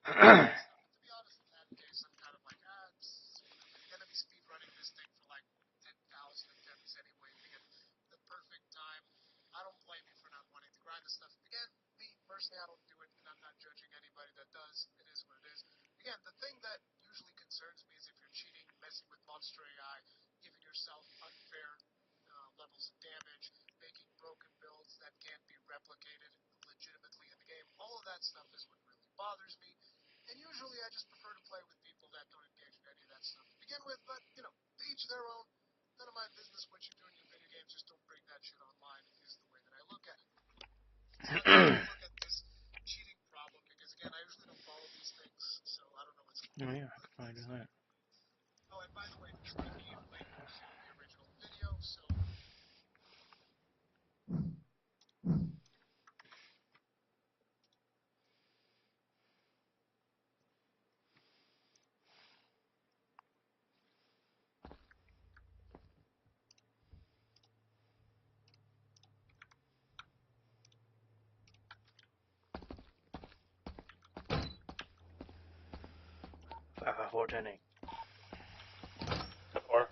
To be honest, in that case, I'm kind of like, whatever. You're gonna be speed running this thing for like 10,000 attempts anyway to get the perfect time. I don't blame you for not wanting to grind this stuff. Again, me personally, I don't do it, and I'm not judging anybody that does. It is what it is. Again, the thing that usually concerns me is if you're cheating, messing with monster AI, giving yourself unfair levels of damage, making broken builds that can't be replicated legitimately in the game. All of that stuff is what really bothers me. And usually I just prefer to play with people that don't engage in any of that stuff to begin with, but, to each their own. None of my business what you do in your video games, just don't bring that shit online, is the way that I look at it. So let's take a look at this cheating problem, because again, I usually don't follow these things, so I don't know what's going Oh on. yeah, I do that. Oh, and by the way, this became later in the original video, so Five, five, 4, 10, 8. 4.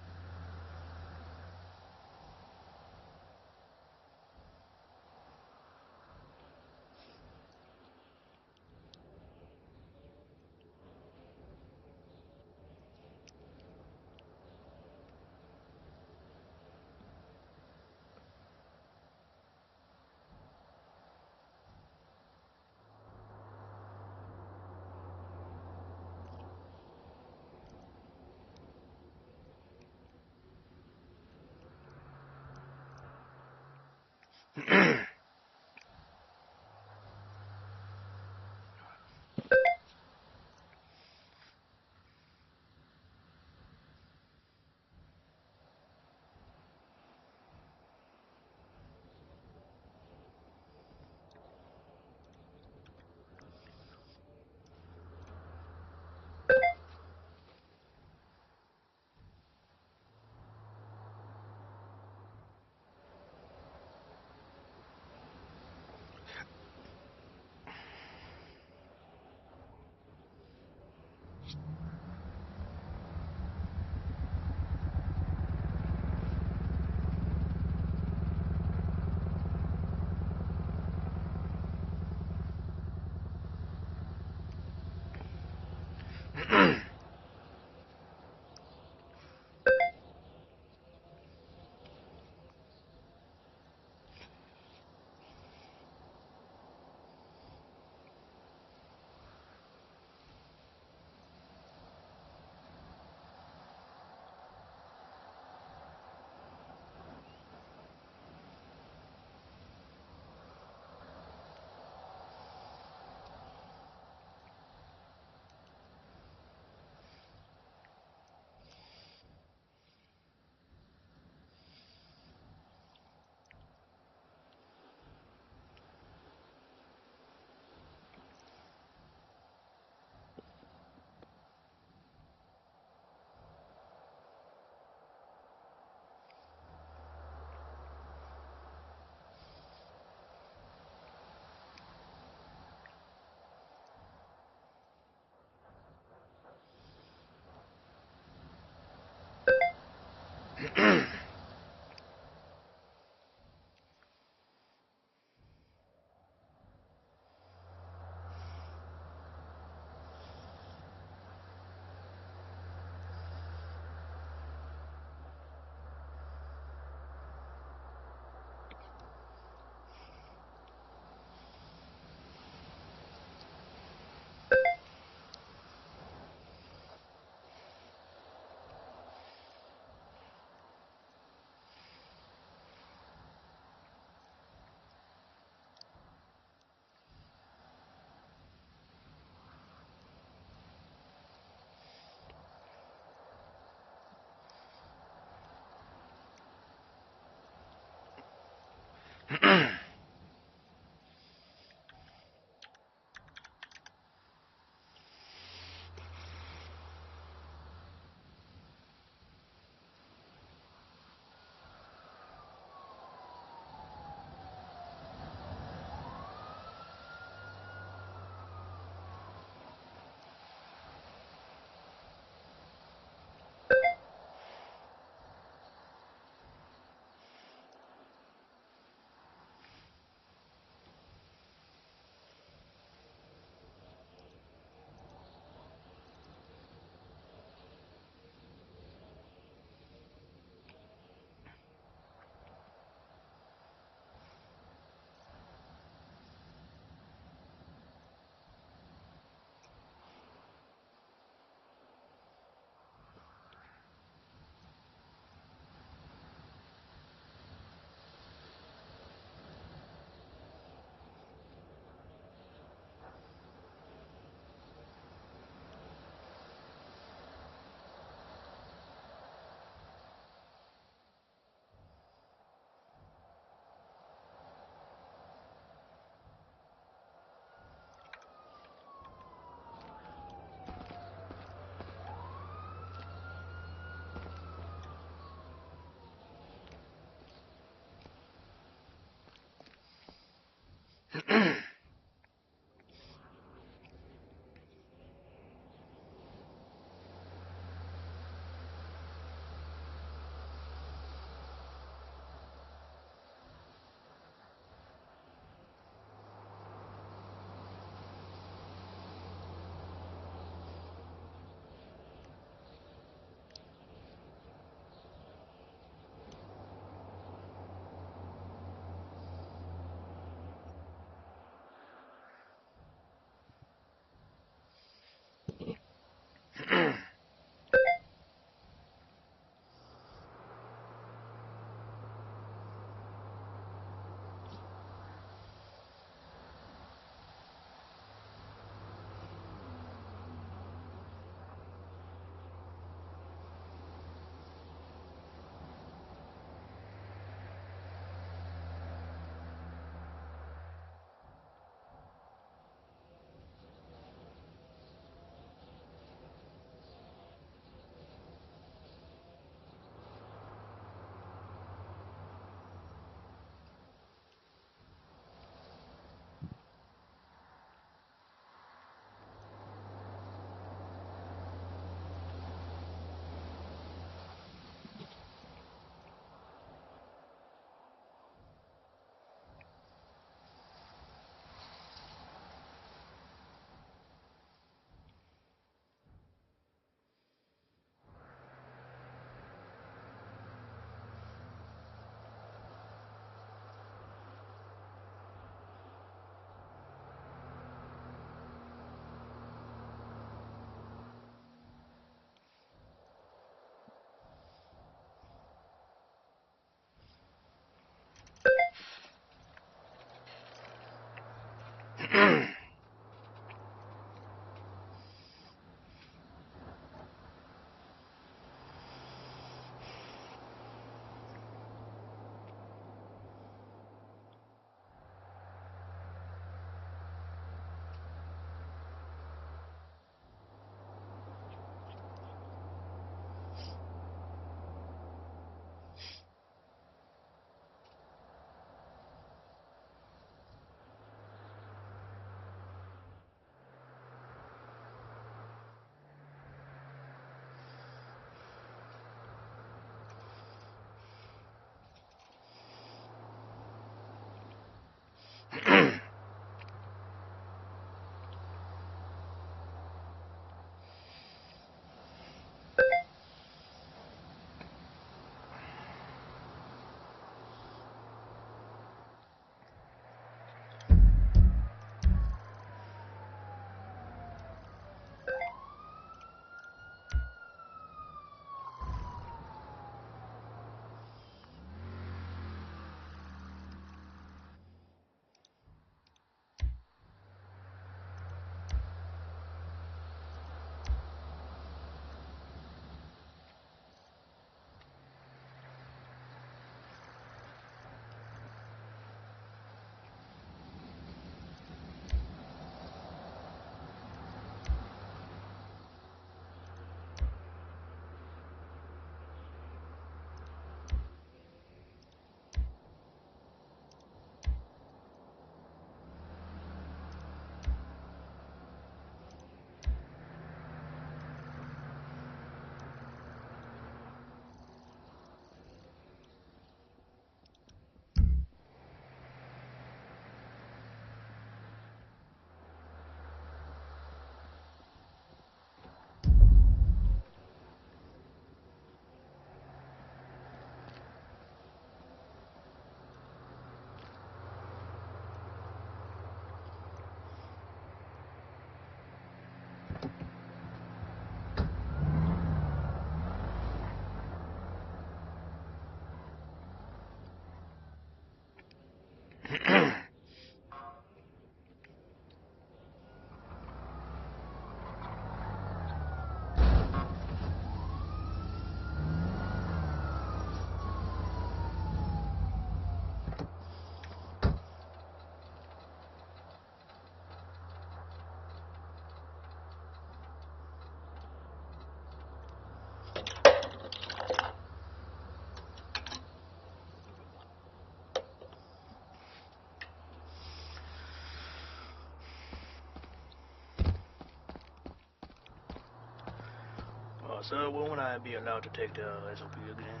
So when would I be allowed to take the SOP again?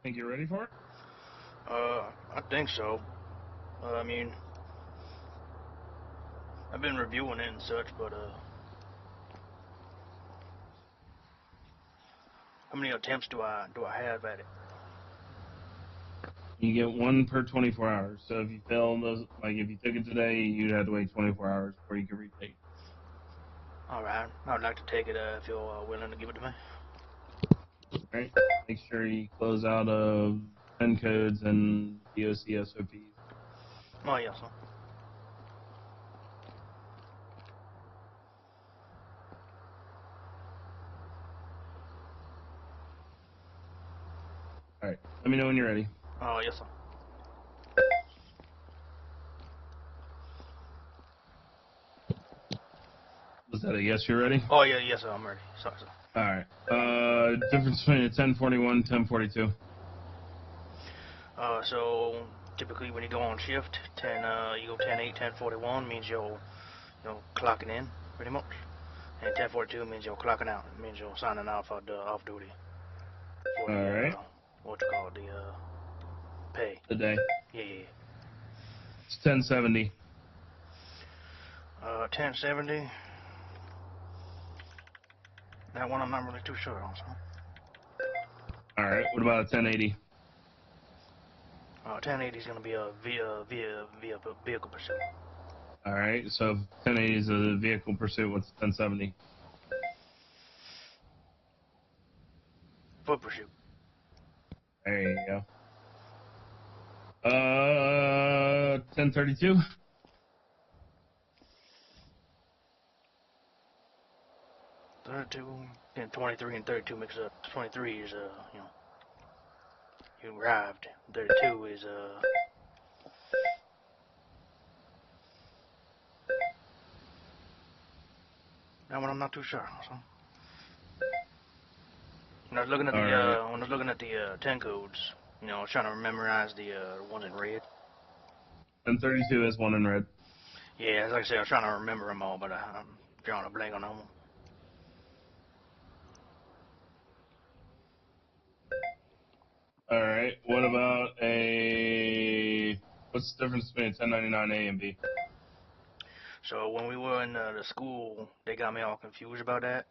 Think you're ready for it? I think so. I mean, I've been reviewing it and such, but how many attempts do I have at it? You get one per 24 hours. So if you fail those, like if you took it today, you'd have to wait 24 hours before you could retake. Alright, I would like to take it if you're willing to give it to me. Right? Make sure you close out of 10 codes and DOC SOPs. Oh, yes, sir. Alright, let me know when you're ready. Oh, yes, sir. Was that a yes, you're ready? Oh, yeah, yes, sir, I'm ready. Sorry, sir. Alright. Difference between a 1041 and 1042. So typically when you go on shift, you go 10-8, 10-41 means you're clocking in, pretty much. And 10-42 means you're clocking out. It means you're signing off for the off duty. For the, Alright. what you call it, the, pay. The day. Yeah. It's 1070. 1070. That one I'm not really too sure on, so. Alright, what about a 1080? 1080 is going to be a vehicle pursuit. Alright, so if 1080 is a vehicle pursuit, what's 1070? Foot pursuit. There you go. 1032? 32, and 23 and 32 mix up. 23 is, you arrived. 32 is, that one I'm not too sure, so. When I was looking at the 10 codes, I was trying to memorize the ones in red. 1032 is one in red. Yeah, like I said, I was trying to remember them all, but I'm drawing a blank on them. Alright, what about what's the difference between a 1099A and B? So when we were in the school, they got me all confused about that.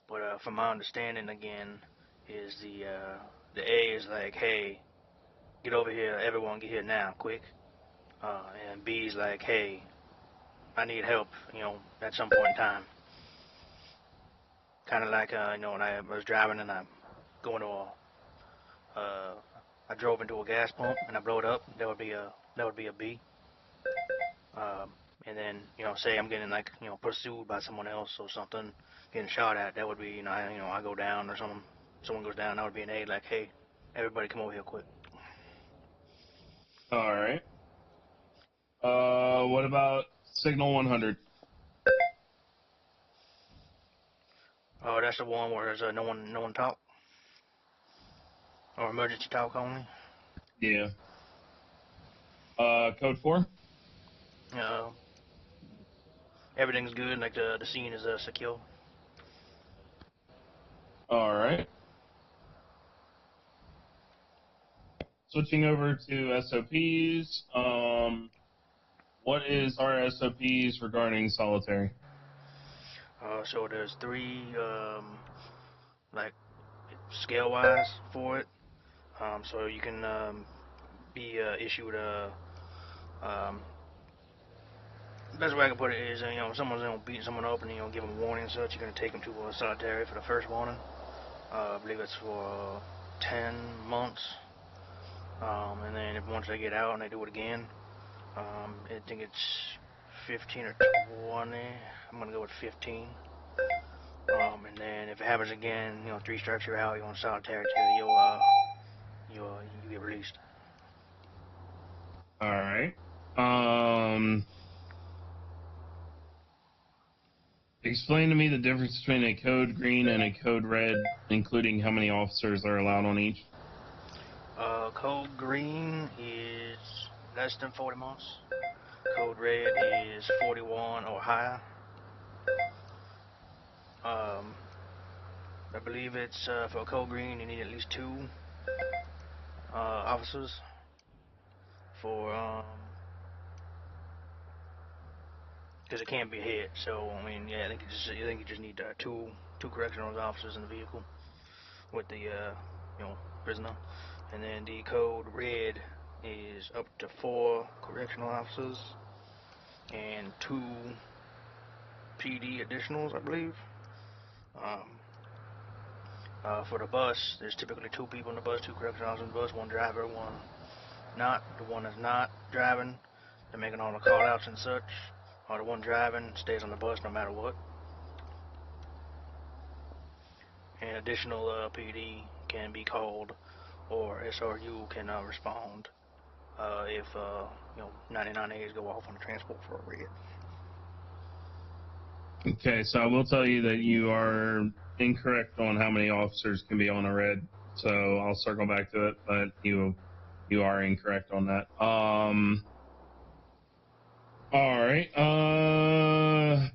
But from my understanding, again, is the A is like, hey, get over here, everyone get here now, quick. And B is like, hey, I need help, at some point in time. Kind of like, when I was driving and I'm going to I drove into a gas pump and I blew it up. That would be a B. And then say I'm getting pursued by someone else or something, getting shot at. That would be I go down or someone goes down. That would be an A. Like, hey, everybody come over here quick. Alright. What about signal 100? Oh, that's the one where there's no one talk or emergency talk only. Yeah. Code 4? Everything's good. Like the scene is secure. Alright. Switching over to SOPs, what is our SOPs regarding solitary? So there's 3 like scale wise for it. So you can be issued a best way I can put it is, if someone's beating someone up and give them a warning and such, you're gonna take them to solitary for the first warning. I believe it's for 10 months. And then once they get out and they do it again, I think it's 15 or 20. I'm gonna go with 15. And then if it happens again, 3 strikes you're out. You're on solitary till you get released. All right. Explain to me the difference between a code green and a code red, including how many officers are allowed on each. Code green is less than 40 months. Code red is 41 or higher. I believe it's for a code green. You need at least 2 officers for because it can't be hit. So I mean, yeah, I think you just need two correctional officers in the vehicle with the prisoner, and then the code red is up to 4 correctional officers and 2 PD additionals, I believe. For the bus, there's typically 2 people in the bus, 2 correctional officers in the bus, 1 driver, 1 not. The one that's not driving, they're making all the call outs and such, or the one driving stays on the bus no matter what. And additional PD can be called, or SRU can respond if 99As go off on the transport for a red. Okay, so I will tell you that you are incorrect on how many officers can be on a red. So I'll circle back to it, but you are incorrect on that. All right. All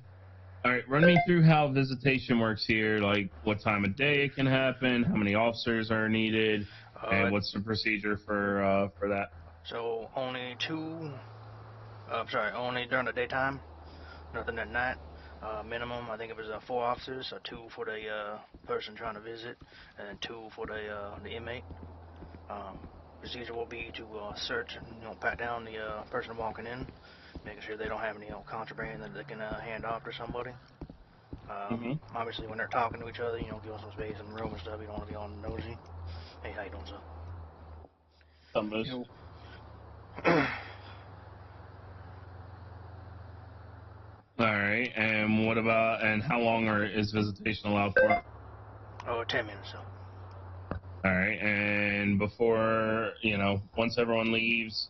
right. Run me through how visitation works here. Like what time of day it can happen, how many officers are needed, and what's the procedure for that. So only only during the daytime, nothing at night. Minimum, I think it was 4 officers, so 2 for the person trying to visit, and 2 for the inmate. Procedure will be to search and pat down the person walking in, making sure they don't have any contraband that they can hand off to somebody. Obviously, when they're talking to each other, give them some space in the room and stuff. You don't want to be on nosy. Hey, how you doing, sir? Some All right, and what about, and how long is visitation allowed for? 10 minutes, so. All right, and before, once everyone leaves,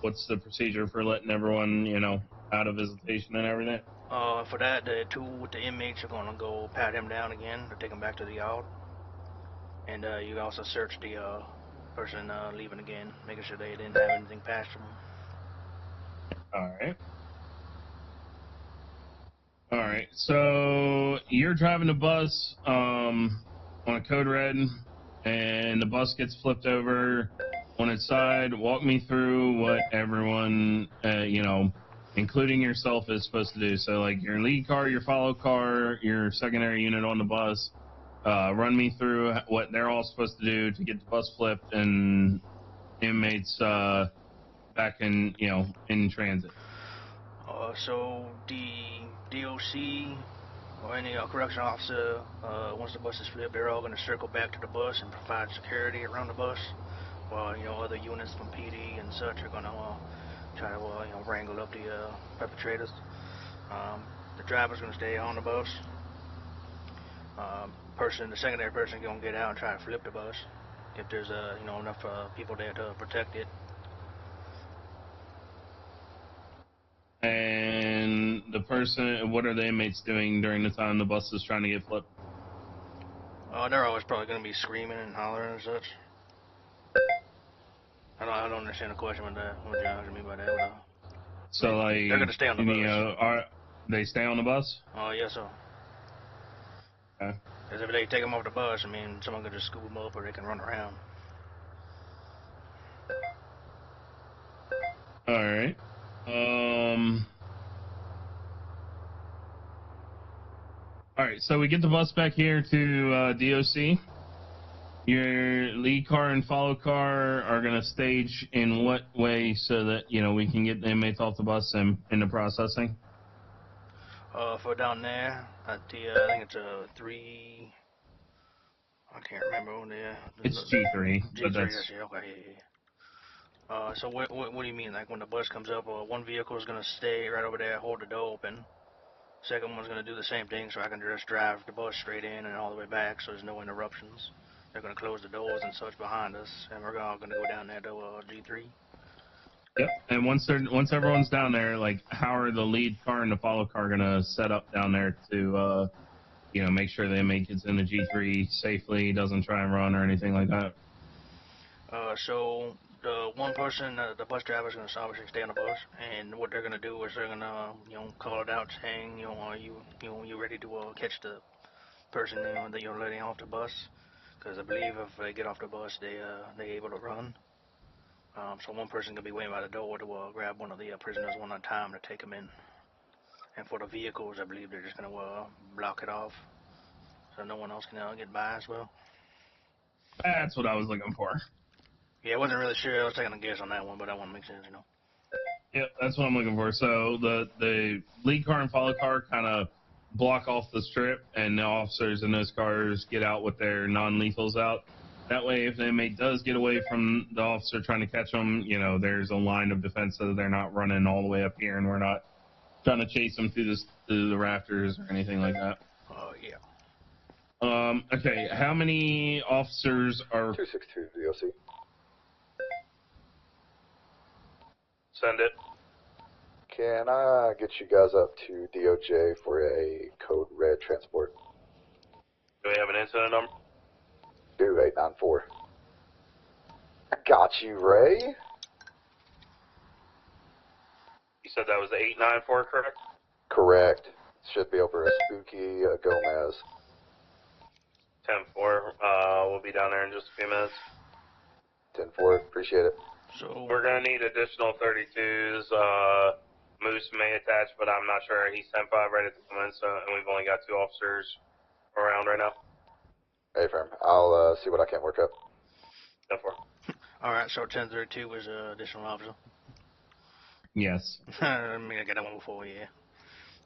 what's the procedure for letting everyone, out of visitation and everything? For that, the 2 with the inmates are going to go pat him down again to take him back to the yard. And you also search the person leaving again, making sure they didn't have anything past them. All right. All right, so you're driving the bus on a code red, and the bus gets flipped over on its side. Walk me through what everyone, including yourself, is supposed to do. So, like your lead car, your follow car, your secondary unit on the bus. Run me through what they're all supposed to do to get the bus flipped and inmates back in, in transit. So the DOC or any correction officer, once the bus is flipped, they're all going to circle back to the bus and provide security around the bus, while other units from PD and such are going to try to wrangle up the perpetrators. The driver's going to stay on the bus. The secondary person is going to get out and try to flip the bus if there's enough people there to protect it. And the person, what are the inmates doing during the time the bus is trying to get flipped? They're always probably going to be screaming and hollering and such. I don't understand the question with that. What you mean by that? So, like, they're going to stay on the bus. They stay on the bus? Oh, yes, sir. Okay. Because if they take them off the bus, someone can just scoop them up or they can run around. All right. All right, so we get the bus back here to DOC. Your lead car and follow car are going to stage in what way so that, we can get the inmates off the bus and into processing? For down there, at the, I think it's a 3... I can't remember when it's G3. G3, that's it. Okay, yeah. So what do you mean? Like when the bus comes up, one vehicle is going to stay right over there, hold the door open. Second one's going to do the same thing, so I can just drive the bus straight in and all the way back, so there's no interruptions. They're going to close the doors and such behind us, and we're all going to go down there to G3. Yep. And once everyone's down there, like, how are the lead car and the follow car going to set up down there to, make sure the inmate gets into G3 safely, doesn't try and run or anything like that? So the one person, the bus driver, is gonna obviously stay on the bus, and what they're gonna do is they're gonna, call it out, saying, are you ready to catch the person, that you're letting off the bus? Because I believe if they get off the bus, they able to run. So one person gonna be waiting by the door to grab one of the prisoners one at a time to take them in. And for the vehicles, I believe they're just gonna block it off, so no one else can get by as well. That's what I was looking for. Yeah, I wasn't really sure. I was taking a guess on that one, but that one makes sense, Yep, that's what I'm looking for. So the lead car and follow car kind of block off the strip, and the officers in those cars get out with their non-lethals out. That way, if the inmate does get away from the officer trying to catch them, there's a line of defense so that they're not running all the way up here, and we're not trying to chase them through the rafters or anything like that. Oh, yeah. Okay, how many officers are... 262 DOC. Send it. Can I get you guys up to DOJ for a code red transport? Do we have an incident number? Do 894. I got you, Ray. You said that was the 894, correct? Correct. Should be over a Spooky Gomez. 10-4. We'll be down there in just a few minutes. 10-4, appreciate it. So We're going to need additional 32s. Moose may attach, but I'm not sure. He's 10-5 right at the moment, and we've only got 2 officers around right now. Hey, firm. I'll see what I can work up. 10-4. all right, so 1032 was an additional officer. Yes. I mean, I got that one before, yeah.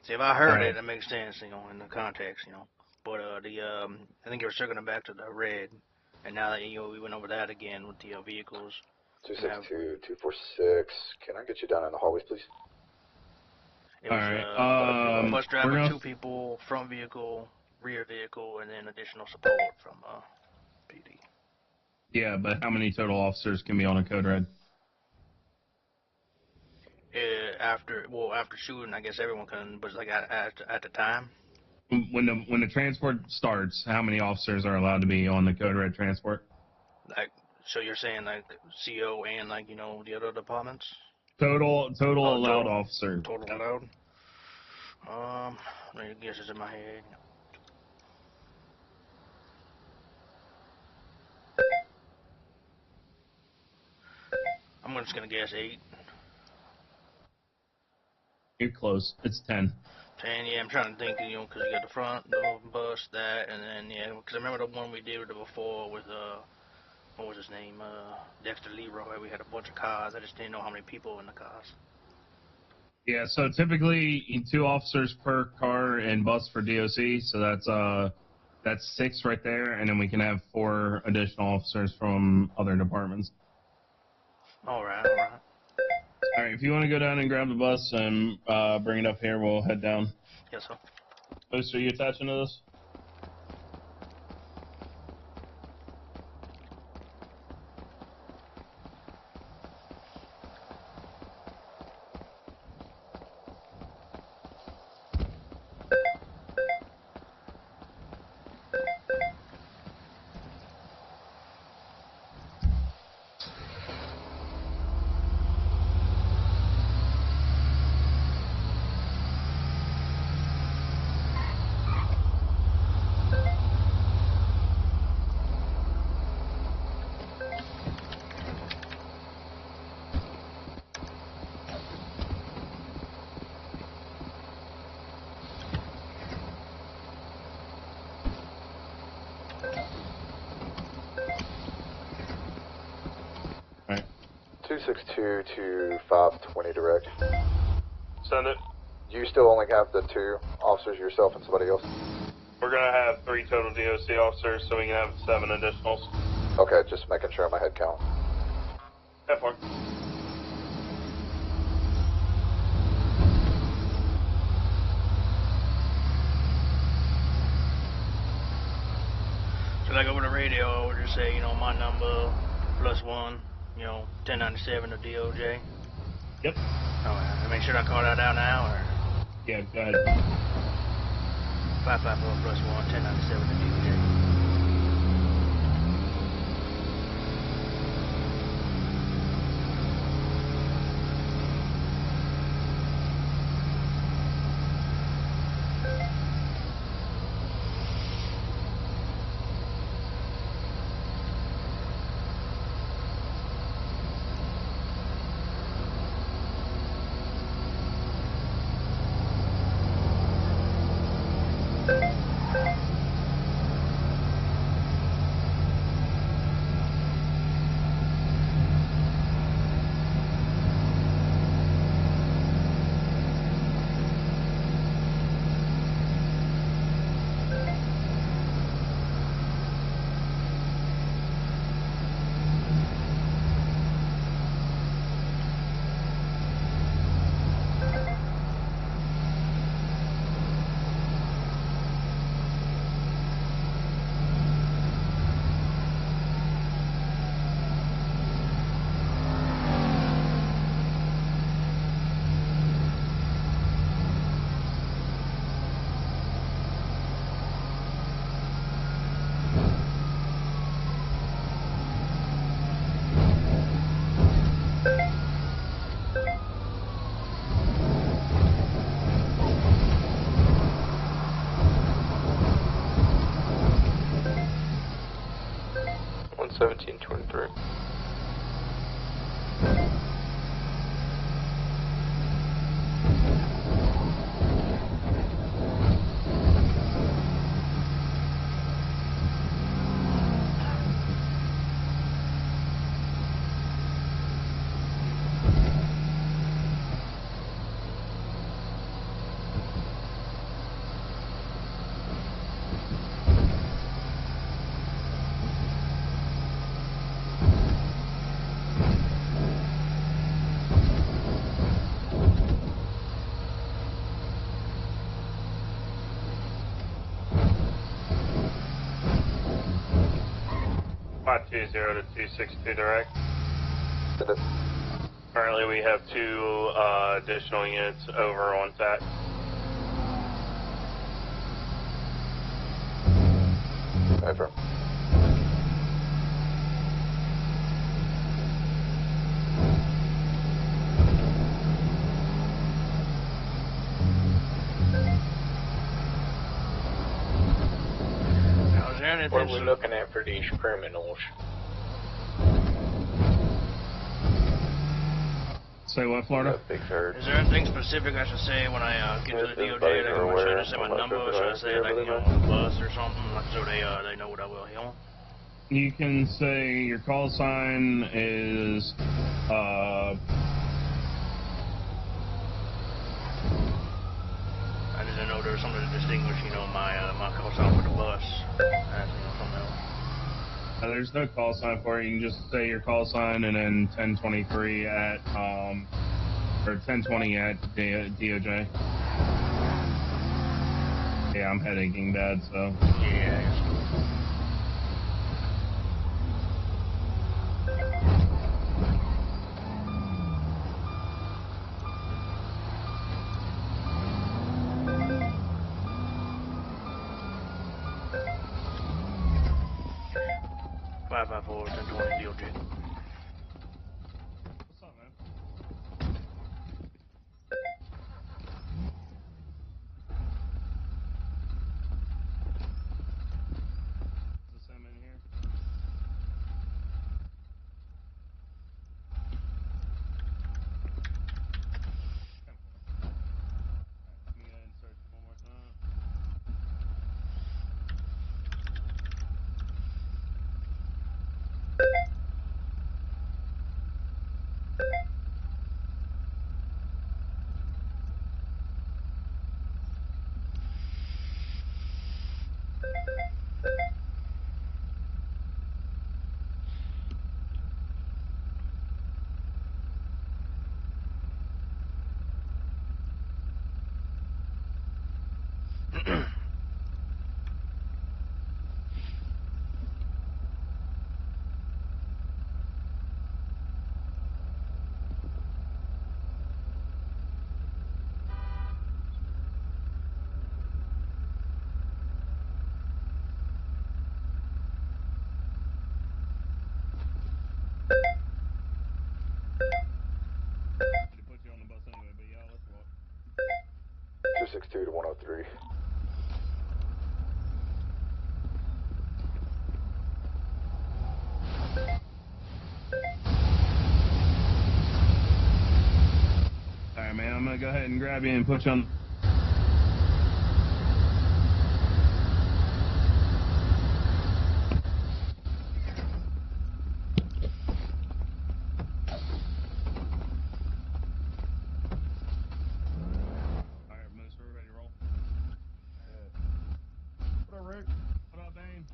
See, if I heard Right. it, that makes sense, in the context, But I think you're circling back to the red, and now that we went over that again with the vehicles. 262, 246. Can I get you down in the hallways, please? It was Alright, bus driver, we're gonna- 2 people, front vehicle, rear vehicle, and then additional support from PD. Yeah, but how many total officers can be on a code red? After shooting, I guess everyone can, but like at the time. When the transport starts, how many officers are allowed to be on the code red transport? Like, so you're saying like CO and like the other departments? Total allowed total. officers. Total allowed. I guess it's in my head. I'm just gonna guess 8. You're close. It's 10. 10, yeah, I'm trying to think, because you got the front, the bus, that, and then, yeah, because I remember the one we did before with, what was his name, Dexter Leroy. We had a bunch of cars. I just didn't know how many people in the cars. Yeah, so typically 2 officers per car and bus for DOC, so that's 6 right there, and then we can have 4 additional officers from other departments. All right. All right, if you want to go down and grab the bus and bring it up here, we'll head down. Yes, sir. Moose, are you attaching to this? All right. 262 to 520 direct. Send it. You still only have the 2 officers, yourself and somebody else? We're going to have 3 total DOC officers, so we can have 7 additionals. Okay, just making sure my head count. 10-4. So like over the radio, I would just say, my number +1, 1097 to DOJ. Yep. All right. Make sure I call that out now, or Yeah, go ahead. 554 +1, 1097 to DOJ. 1723. to 262 direct. Send it. Currently we have 2 additional units over on TAC. Affirm. Now, is there anything What are we looking at for these criminals? Say what, Florida? Big herd. Is there anything specific I should say when I get to the DOJ? Like, should I just say my number? Or should I say like on the bus or something, like so they know what I will hear? You can say your call sign is I didn't know there was something to distinguish, my call sign with the bus. Something else. There's no call sign for it. You can just say your call sign and then 1023 at or 1020 at DOJ. Yeah, I'm headaching bad, so. Yeah. 554 1020 DOJ. What's up, man? Is this him in here? Come on. Alright, let me go ahead and search one more time. They put you on the bus anyway, but yeah, let's walk. 262 to 103. Alright, man, I'm gonna go ahead and grab you and put you on. Alright, Moose, we're ready to roll. What up, Rick? What up, Bane?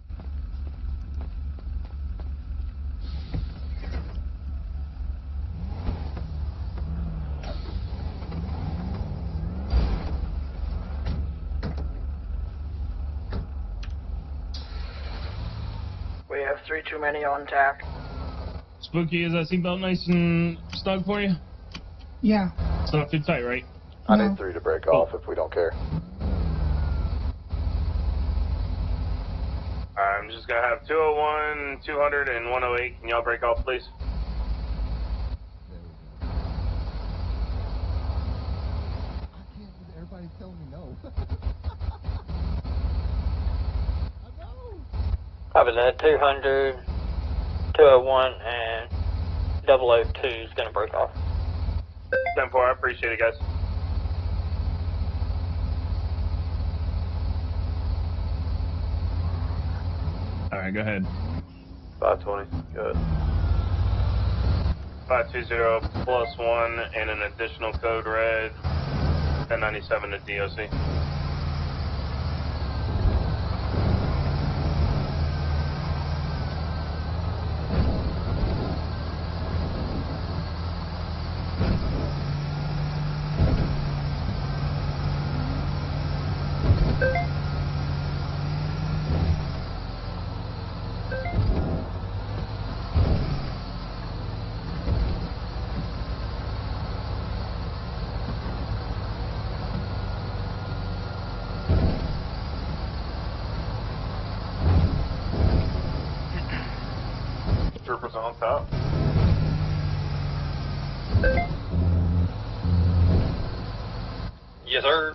We have 3 too many on TAC. Spooky, is that seatbelt nice and snug for you? Yeah. It's not too tight, right? I No. need 3 to break off if we don't care. I'm just gonna have 201, 200, and 108. Can y'all break off, please? I can't believe everybody's telling me no. I know. Copy that, 200, 201 and 002 is going to break off. 10-4, I appreciate it, guys. Alright, go ahead. 520, good. 520 +1 and an additional code red. 1097 to DOC. Troopers on top. Yes, sir.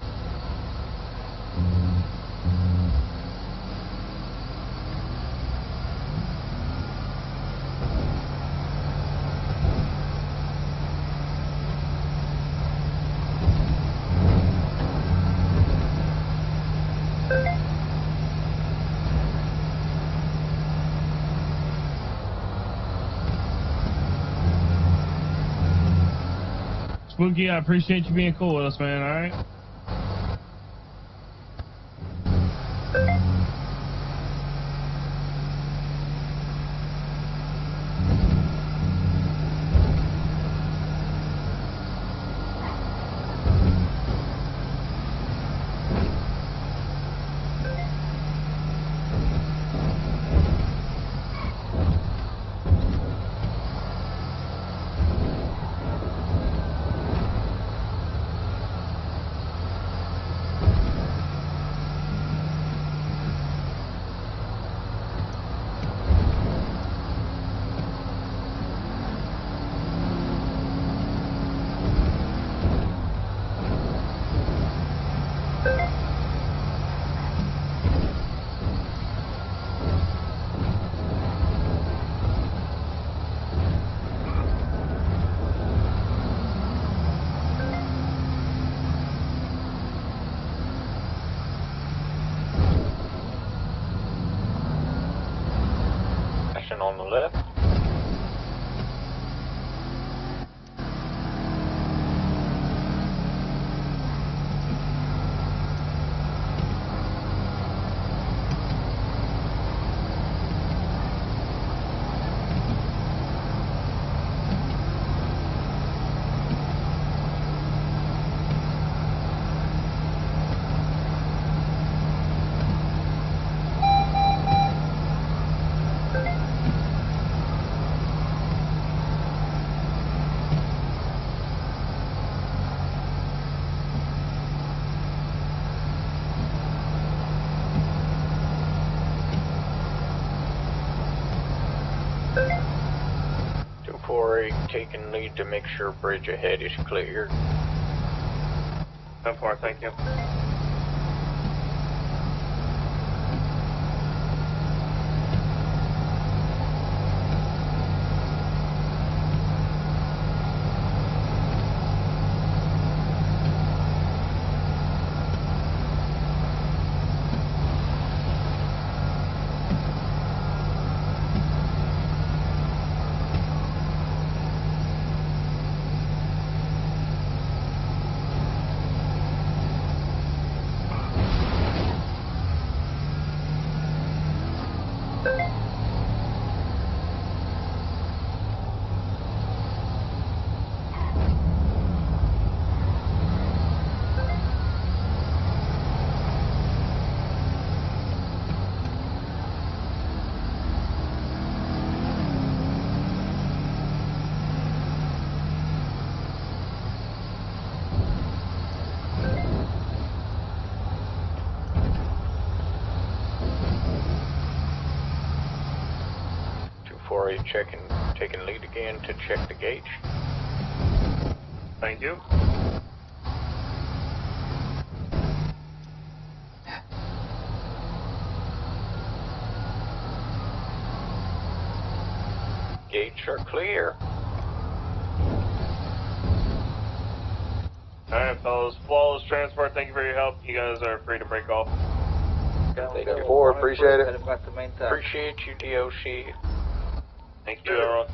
Spooky, I appreciate you being cool with us, man, alright? On the left. Taking lead to make sure bridge ahead is clear. 10-4, thank you. Taking lead again to check the gauge. Thank you. Gates are clear. Alright, fellas. Flawless transport. Thank you for your help. You guys are free to break off. Thank you, Ford. Appreciate it. Appreciate you, DOC. Thank you, everyone.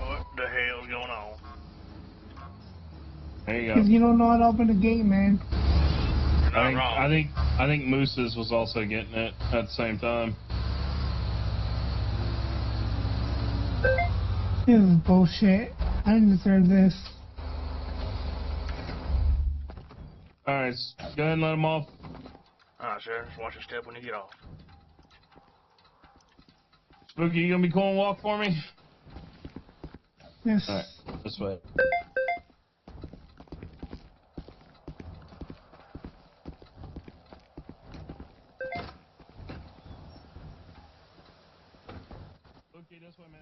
What the hell's going on? There you Because go. you don't know how to open the gate, man. You're not wrong. I think Moose's was also getting it at the same time. This is bullshit. I didn't deserve this. Alright, go ahead and let them off. Alright, sir. Just watch your step when you get off. Spooky, you gonna be cool and walk for me? Yes. Alright, this way. Spooky, this way, man.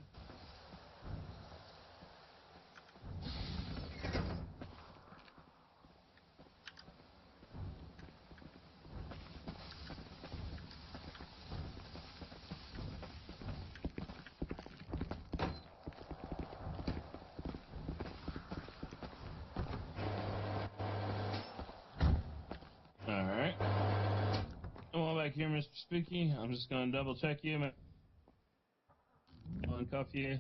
Alright. Come on back here, Mr. Spooky. I'm just gonna double check you, man. Uncuff you.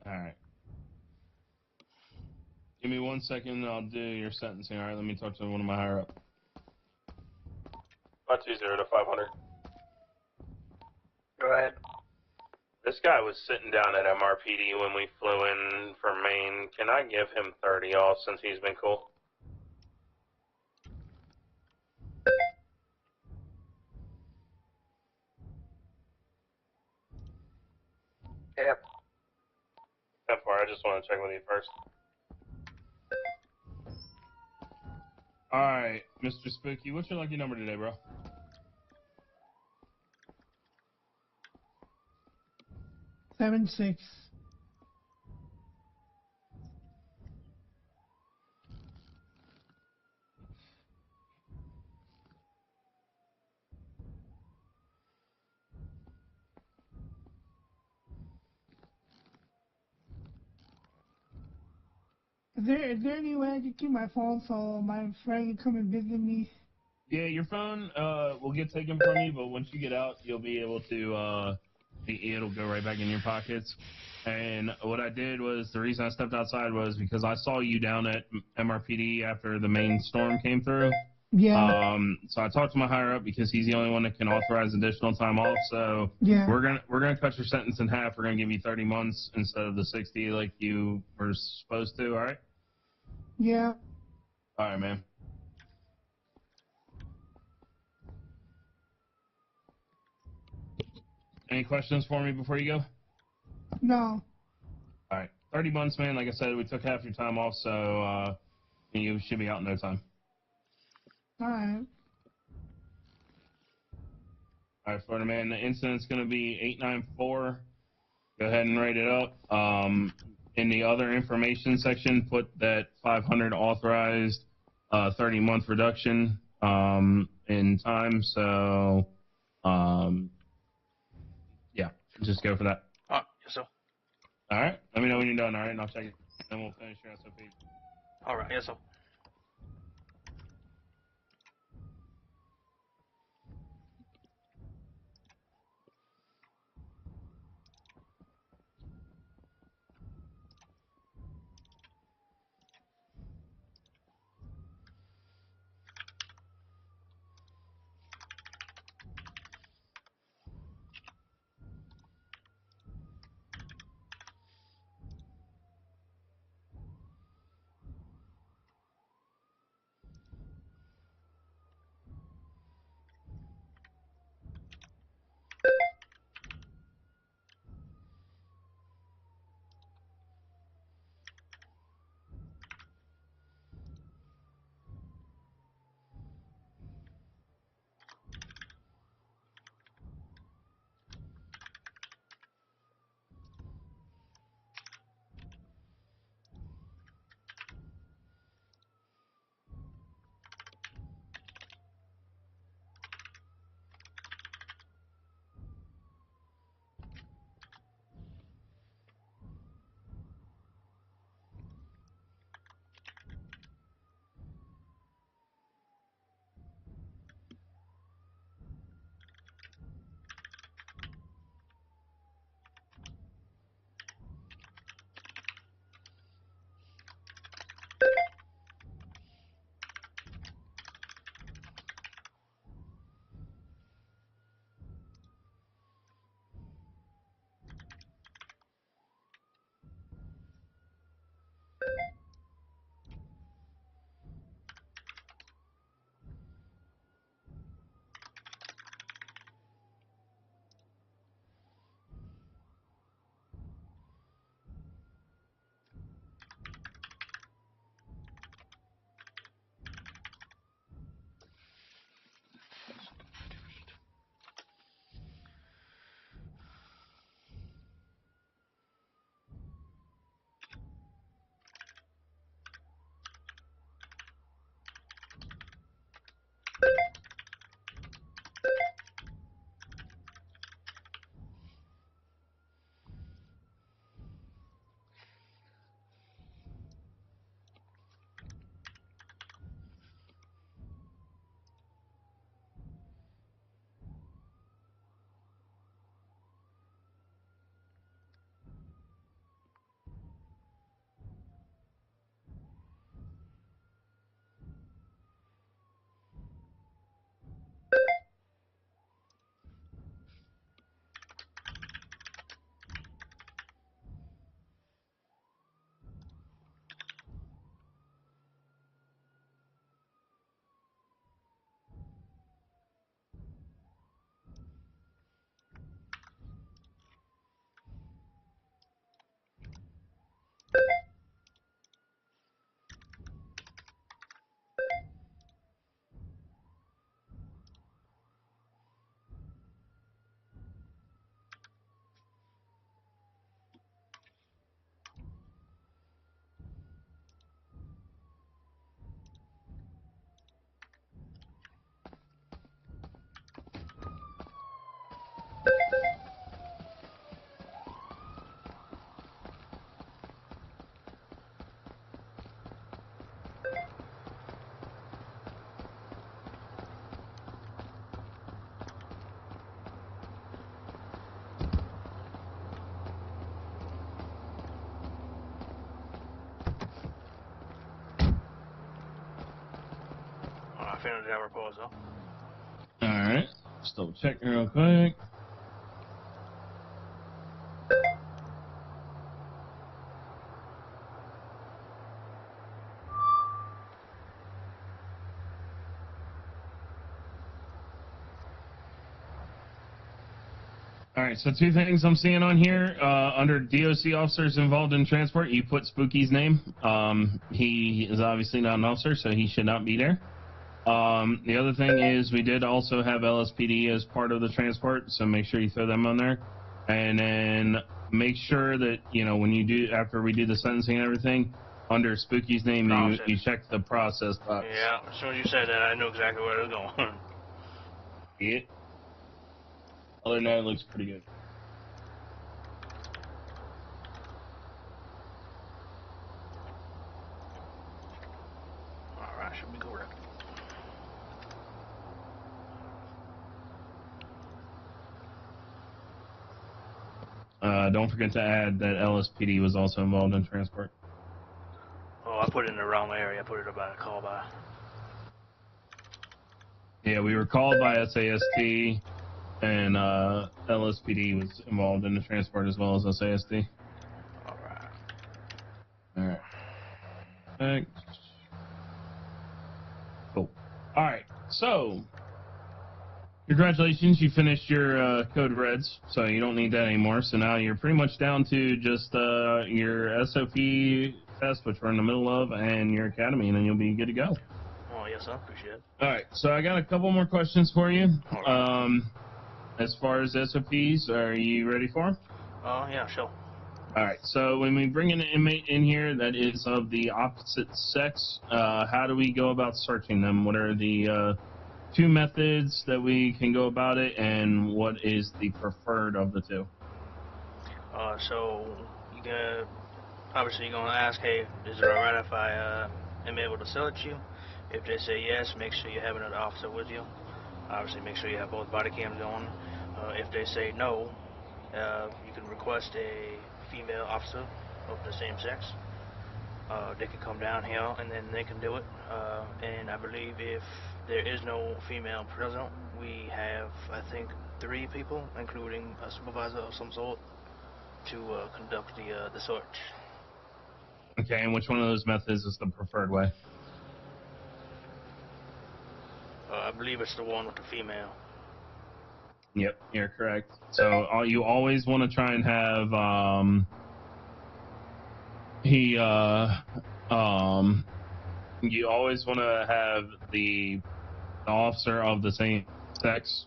Alright. Give me 1 second and I'll do your sentencing. Alright, let me talk to one of my higher up. 520 to 500. Go ahead. This guy was sitting down at MRPD when we flew in from Maine. Can I give him 30 off since he's been cool? Yep. That far, I just want to check with you first. Alright, Mr. Spooky, what's your lucky number today, bro? Seven, 6. Is there any way I can keep my phone so my friend can come and visit me? Yeah, your phone will get taken from you, but once you get out, you'll be able to, it'll go right back in your pockets. And what I did was, the reason I stepped outside was because I saw you down at MRPD after the main storm came through. Yeah. So I talked to my higher up because he's the only one that can authorize additional time off. So Yeah. we're gonna cut your sentence in half. We're gonna give you 30 months instead of the 60 like you were supposed to. All right. Yeah. All right, man. Any questions for me before you go? No. All right, 30 months, man. Like I said, we took half your time off, so you should be out in no time. All right. All right, Florida man. The incident's going to be 894. Go ahead and write it up. In the other information section, put that 500 authorized 30-month reduction in time. So, yeah, just go for that. Alright, yes, sir. All right. Let me know when you're done. All right, and I'll check it. Then we'll finish your SOP. Alright, yes, sir. nothing in that report, though. Alright. Just double check real quick. Alright, so two things I'm seeing on here. Under DOC officers involved in transport, you put Spooky's name. He is obviously not an officer, so he should not be there. The other thing is we did also have LSPD as part of the transport, so make sure you throw them on there. And then make sure that, when you do, after we do the sentencing and everything, under Spooky's name, you check the process box. Yeah, as soon as you said that, I knew exactly where it was going. Yeah. Other than that, it looks pretty good. Alright, should be correct. Don't forget to add that LSPD was also involved in transport. Oh, I put it in the wrong area. I put it about a call by. Yeah, we were called by SAST, and LSPD was involved in the transport as well as SAST. Alright. Alright. Cool. Alright, so congratulations, you finished your code reds, so you don't need that anymore. So now you're pretty much down to just your SOP test, which we're in the middle of, and your academy, and then you'll be good to go. Oh, yes, I appreciate it. Alright, so I got a couple more questions for you. As far as SOPs, are you ready for them? Yeah, sure. Alright, so when we bring an inmate in here that is of the opposite sex, how do we go about searching them? What are the two methods that we can go about it, and what is the preferred of the two? So you can obviously you're gonna ask, hey, is it alright if I am able to search you? If they say yes, make sure you have another officer with you. Obviously, make sure you have both body cams on. If they say no, you can request a female officer of the same sex. They can come down here and then they can do it. And I believe if there is no female present, we have, I think, 3 people, including a supervisor of some sort, to conduct the search. Okay, and which one of those methods is the preferred way? I believe it's the one with the female. Yep, you're correct. So you always want to try and have you always want to have the officer of the same sex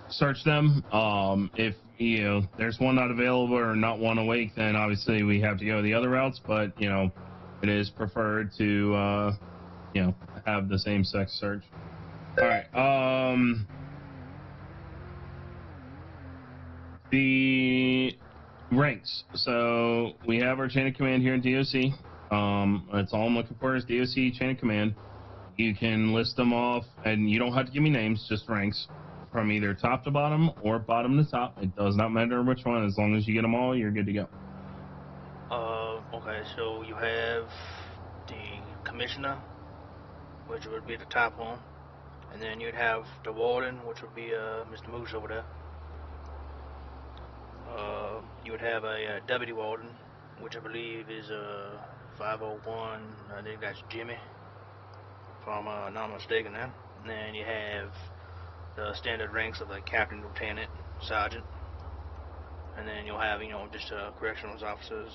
search them. If there's one not available or not one awake, then obviously we have to go the other routes. But it is preferred to have the same sex search. All right. The ranks. So we have our chain of command here in DOC. That's all I'm looking for is DOC chain of command. You can list them off, and you don't have to give me names, just ranks, from either top to bottom or bottom to top. It does not matter which one. As long as you get them all, you're good to go. Okay, so you have the commissioner, which would be the top one, and then you'd have the warden, which would be Mr. Moose over there. You would have a deputy warden, which I believe is 501. I think that's Jimmy, if I'm not mistaken. Then, and then you have the standard ranks of like captain, lieutenant, sergeant, and then you'll have just correctional officers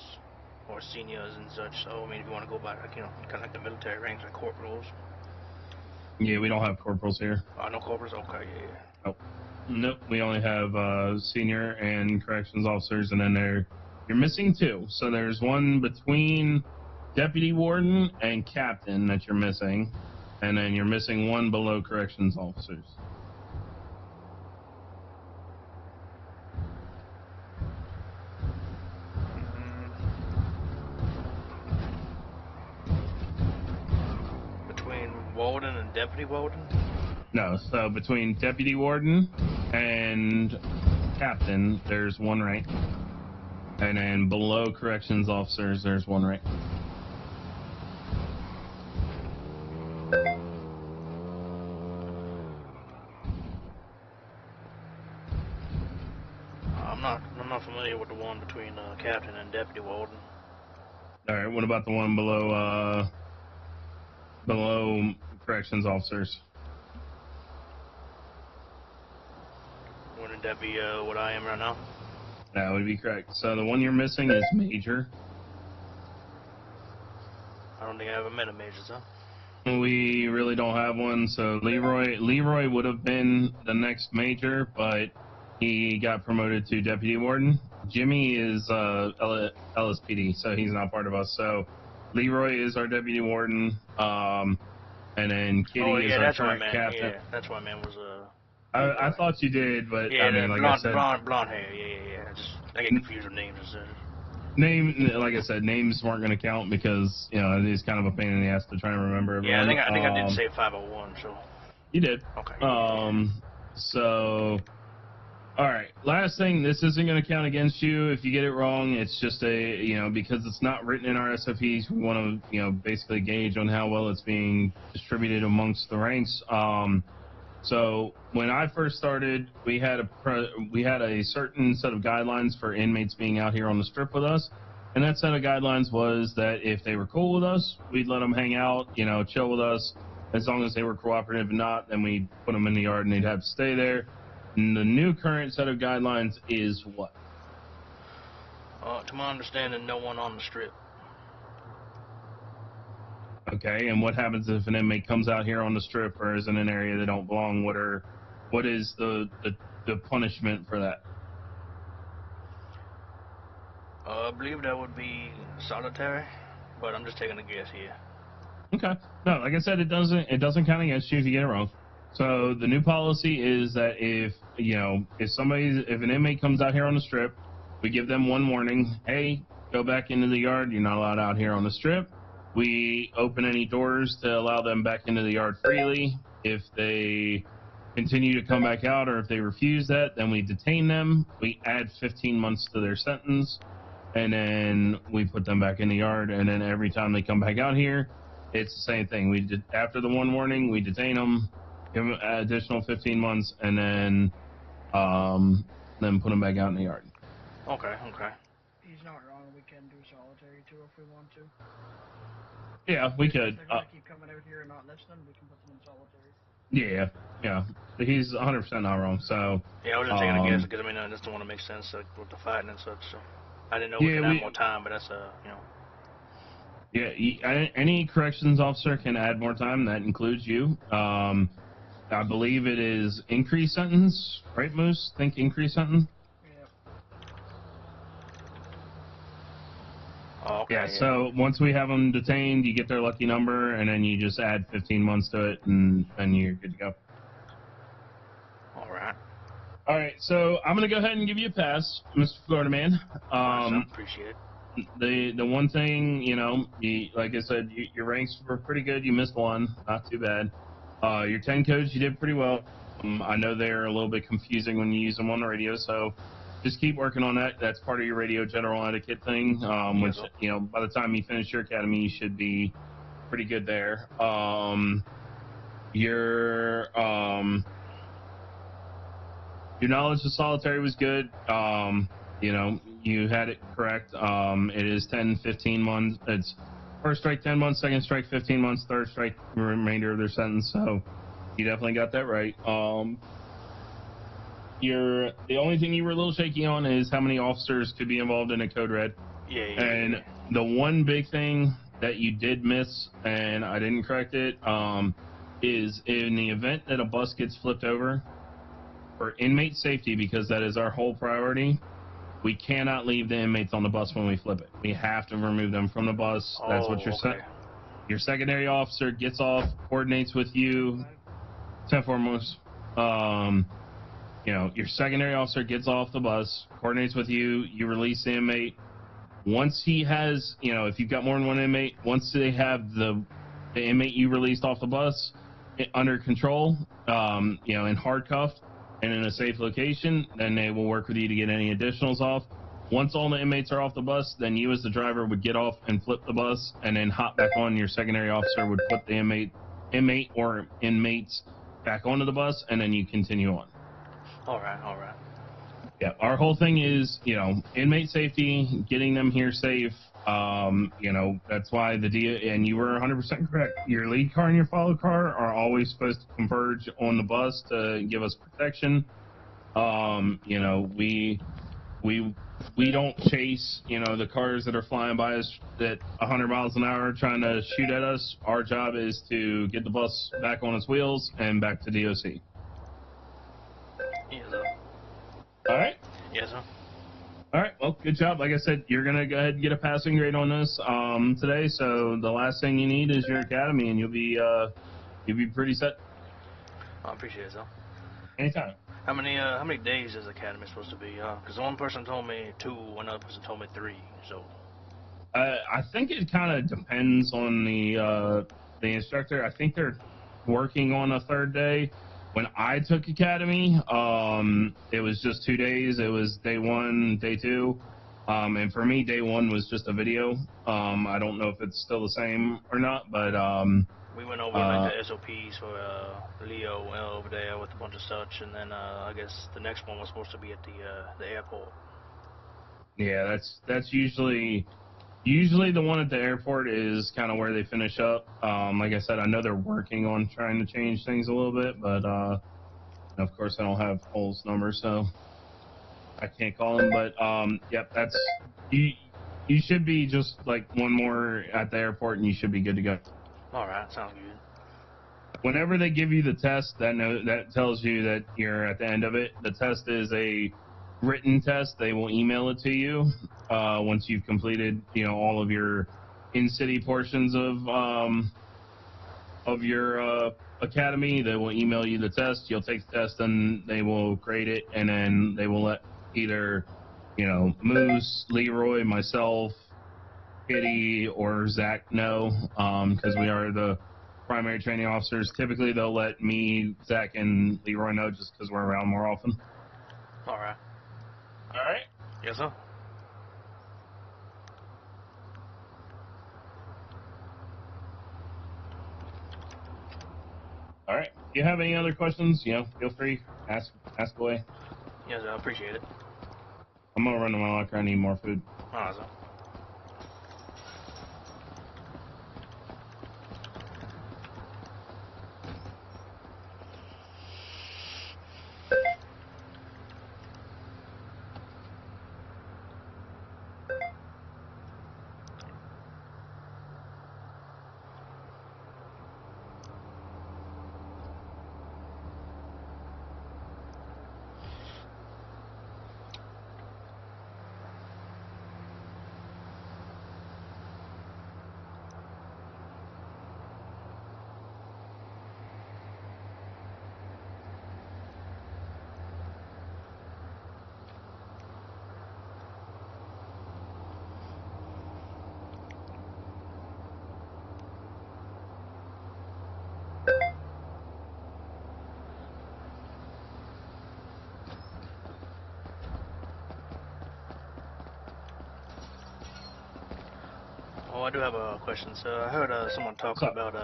or seniors and such. So I mean, if you want to go by like kind of like the military ranks, like corporals. Yeah, we don't have corporals here. No corporals. Okay, yeah. Nope. Nope. We only have senior and corrections officers, and then you're missing 2. So there's one between deputy warden and captain that you're missing, and then you're missing 1 below corrections officers. Between warden and deputy warden? No, so between deputy warden and captain, there's 1 rank. And then below corrections officers, there's 1 rank. familiar with the one between captain and deputy warden. All right. What about the one below corrections officers? Wouldn't that be what I am right now? That would be correct. So the one you're missing is major. I don't think I ever met a major, son. We really don't have one. So Leroy would have been the next major, but he got promoted to deputy warden. Jimmy is LSPD, so he's not part of us. So Leroy is our deputy warden, and then Kitty is our current captain. Yeah, that's what I meant was I thought you did, but yeah, I mean, like blonde, I said, blonde hair. Yeah. I get confused with names. like I said, names weren't going to count because it is kind of a pain in the ass to try and remember everyone. Yeah, I think I did say 501. So you did. Okay. So. All right. Last thing, this isn't going to count against you if you get it wrong. It's just because it's not written in our SOPs, we want to, basically gauge on how well it's being distributed amongst the ranks. So when I first started, we had a certain set of guidelines for inmates being out here on the strip with us. And that set of guidelines was that if they were cool with us, we'd let them hang out, chill with us. As long as they were cooperative. If not, then we'd put them in the yard and they'd have to stay there. And the new current set of guidelines is what? To my understanding, no one on the strip. Okay, and what happens if an inmate comes out here on the strip or is in an area they don't belong? What is the punishment for that? I believe that would be solitary, but I'm just taking a guess here. Okay. No, like I said, it doesn't count against you if you get it wrong. So the new policy is that if an inmate comes out here on the strip, we give them one warning. Hey, go back into the yard. You're not allowed out here on the strip. We open any doors to allow them back into the yard freely. If they continue to come back out or if they refuse that, then we detain them. We add 15 months to their sentence, and then we put them back in the yard. And then every time they come back out here, it's the same thing. After the one warning, we detain them, give them an additional 15 months, and then put them back out in the yard. Okay. He's not wrong. We can do solitary too if we want to. Yeah, we could. If they're gonna keep coming out here and not listening, we can put them in solitary. Yeah. He's 100% not wrong. So. Yeah, I was just taking a guess because I just don't want to make sense with the fighting and such. So I didn't know we could have more time, but that's Yeah, any corrections officer can add more time. That includes you. I believe it is increased sentence, right, Moose? Think increased sentence? Oh, okay, yeah, so once we have them detained, you get their lucky number, and then you just add 15 months to it, and you're good to go. All right, so I'm going to go ahead and give you a pass, Mr. Florida Man. Appreciate it. The one thing, like I said, your ranks were pretty good. You missed one, not too bad. Your 10 codes, you did pretty well. I know they're a little bit confusing when you use them on the radio, so just keep working on that. That's part of your radio general etiquette thing, which, by the time you finish your academy, you should be pretty good there. Your knowledge of solitary was good. You had it correct. It is 10, 15 months. It's first strike 10 months, second strike 15 months, third strike the remainder of their sentence. So you definitely got that right. The only thing you were a little shaky on is how many officers could be involved in a code red. And the one big thing that you did miss, and I didn't correct it, is in the event that a bus gets flipped over, for inmate safety, because that is our whole priority, we cannot leave the inmates on the bus when we flip it. We have to remove them from the bus. That's what your secondary officer gets off, coordinates with you. 10-4 moves. Your secondary officer gets off the bus, coordinates with you, you release the inmate. Once he has, if you've got more than one inmate, once they have the inmate you released off the bus under control, and hard-cuffed and in a safe location, then they will work with you to get any additionals off. Once all the inmates are off the bus, then you as the driver would get off and flip the bus and then hop back on. Your secondary officer would put the inmate or inmates back onto the bus, and then you continue on. All right. Yeah, our whole thing is, you know, inmate safety, getting them here safe. You know, that's why and you were 100% correct. Your lead car and your follow car are always supposed to converge on the bus to give us protection. You know, we don't chase, you know, the cars that are flying by us at 100 miles an hour trying to shoot at us. Our job is to get the bus back on its wheels and back to DOC. Yes, sir. All right. Yes, sir. All right. Well, good job. Like I said, you're gonna go ahead and get a passing grade on this today. So the last thing you need is your academy, and you'll be pretty set. I appreciate it, sir. Anytime. How many days is academy supposed to be? Because one person told me 2, another person told me 3. So. I think it kind of depends on the instructor. I think they're working on a 3rd day. When I took academy, it was just 2 days. It was day 1, day 2, and for me, day 1 was just a video. I don't know if it's still the same or not, but we went over like the SOPs for Leo over there with a bunch of such, and then I guess the next one was supposed to be at the airport. Yeah, that's usually the one at the airport is kind of where they finish up. Like I said, I know they're working on trying to change things a little bit, but of course I don't have Cole's number, so I can't call him. But yep, that's you should be just like one more at the airport, and you should be good to go. All right, sounds good. Whenever they give you the test, that tells you that you're at the end of it. The test is a written test. They will email it to you once you've completed, you know, all of your in-city portions of your academy. They will email you the test. You'll take the test, and they will grade it, and then they will let either, you know, Moose, Leroy, myself, Kitty, or Zach know, because we are the primary training officers. Typically, they'll let me, Zach, and Leroy know just because we're around more often. All right. All right. Yes, sir. All right. If you have any other questions, you know, feel free, ask away. Yes, sir. I appreciate it. I'm gonna run to my locker. I need more food. All right, sir. Oh, I do have a question, sir. I heard someone talking about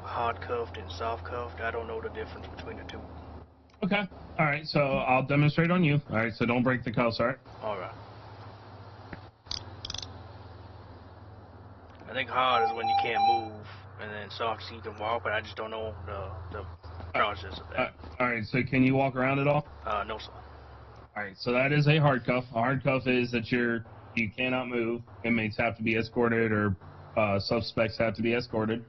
hard cuffed and soft cuffed. I don't know the difference between the two. Okay. All right. So I'll demonstrate on you. All right. So don't break the cuffs. All right. All right. I think hard is when you can't move, and then soft so you can walk, but I just don't know the process of that. All right. So can you walk around at all? No, sir. All right. So that is a hard cuff. A hard cuff is that you cannot move. Inmates have to be escorted, or suspects have to be escorted.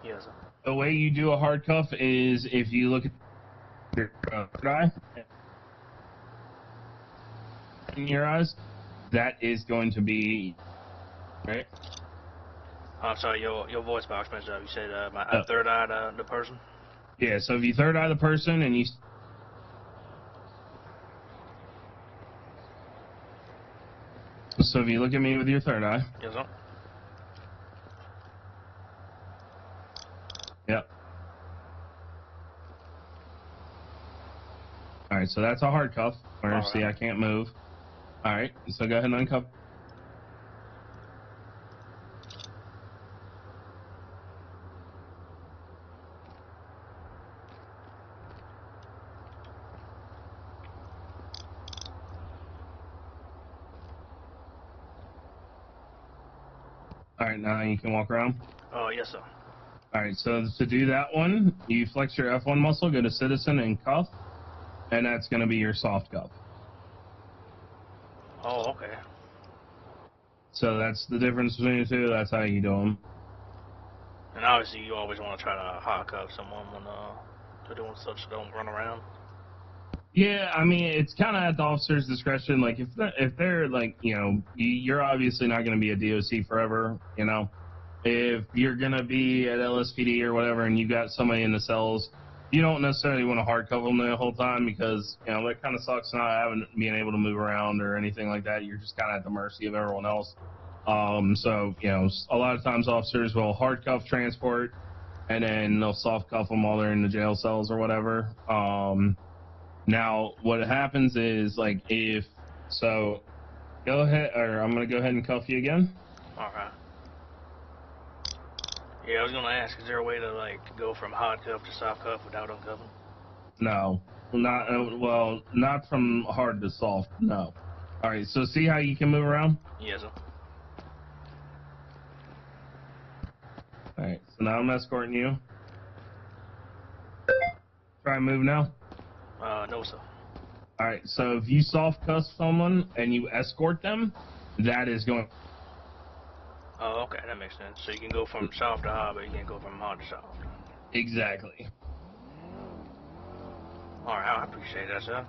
Yes, sir. The way you do a hard cuff is if you look at your third eye in your eyes, that is going to be right. I'm sorry, your voice box messed up. You said my third eye the person. Yeah. So if you third eye the person and you. So if you look at me with your third eye. Yes, sir. Yep. All right, so that's a hard cuff. Where, see, I can't move. All right, so go ahead and uncuff. All right, now you can walk around. Oh, yes, sir. All right, so to do that one, you flex your F1 muscle, go to citizen and cuff, and that's going to be your soft cuff. Oh, okay. So that's the difference between the two. That's how you do them. And obviously, you always want to try to hot cuff someone when they're doing such, so they don't run around. Yeah, I mean, it's kind of at the officer's discretion. Like, if they're like, you know, you're obviously not going to be a DOC forever, you know. If you're going to be at LSPD or whatever and you got somebody in the cells, you don't necessarily want to hard cover them the whole time because, you know, that kind of sucks not having, being able to move around or anything like that. You're just kind of at the mercy of everyone else. So, you know, a lot of times officers will hard cuff transport and then they'll soft cuff them while they're in the jail cells or whatever. Now, what happens is, like, so, go ahead, or I'm going to go ahead and cuff you again. Alright. Yeah, I was going to ask, is there a way to, like, go from hard cuff to soft cuff without uncuffing? No. Not from hard to soft, no. Alright, so see how you can move around? Yes, sir. Alright, so now I'm escorting you. Try and move now. No, sir. Alright, so if you soft cuff someone and you escort them, that is going... Oh, okay, that makes sense. So you can go from soft to hard, but you can't go from hard to soft. Exactly. Alright, I appreciate that, sir.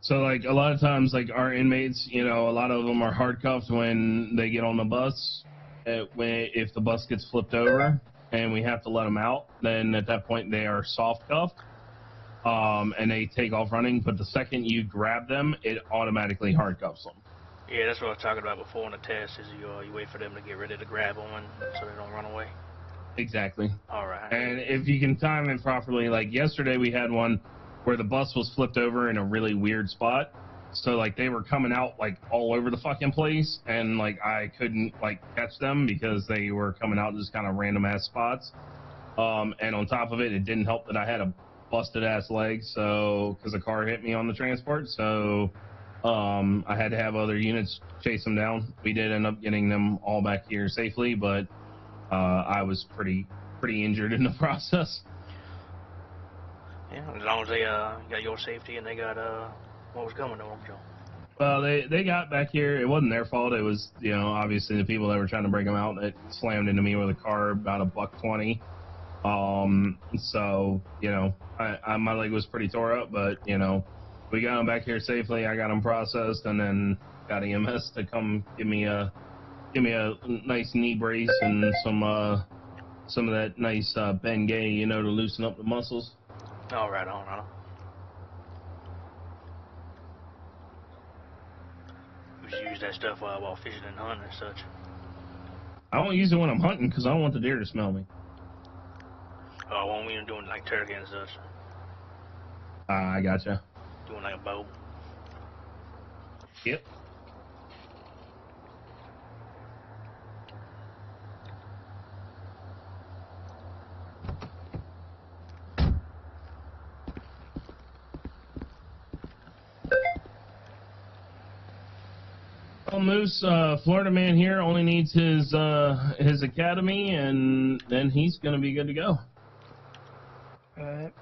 So, like, a lot of times, like, our inmates, you know, a lot of them are hard cuffed when they get on the bus. If the bus gets flipped over and we have to let them out, then at that point they are soft cuffed. And they take off running, but the second you grab them, it automatically hard cuffs them. Yeah, that's what I was talking about before in the test, is you wait for them to get ready to grab them so they don't run away. Exactly. Alright. And if you can time it properly, like yesterday we had one where the bus was flipped over in a really weird spot. So, like, they were coming out, like, all over the fucking place, and, like, I couldn't, like, catch them because they were coming out in just kind of random-ass spots. And on top of it, it didn't help that I had a busted-ass leg, so, because a car hit me on the transport, so... I had to have other units chase them down. We did end up getting them all back here safely, but I was pretty injured in the process. Yeah, as long as they got your safety and they got what was coming to them, Joe. Well, they got back here. It wasn't their fault. It was, you know, obviously the people that were trying to break them out that slammed into me with a car about $120. So, you know, my leg was pretty tore up, but, you know, we got them back here safely. I got them processed, and then got EMS to come give me a nice knee brace and some of that nice Bengay, you know, to loosen up the muscles. All right, all right. We should use that stuff while fishing and hunting and such. I don't use it when I'm hunting because I don't want the deer to smell me. Oh, when we're doing like turkey and such. I gotcha. Doing like a bow. Yep. Well, Moose, Florida man here only needs his academy, and then he's gonna be good to go. Alright.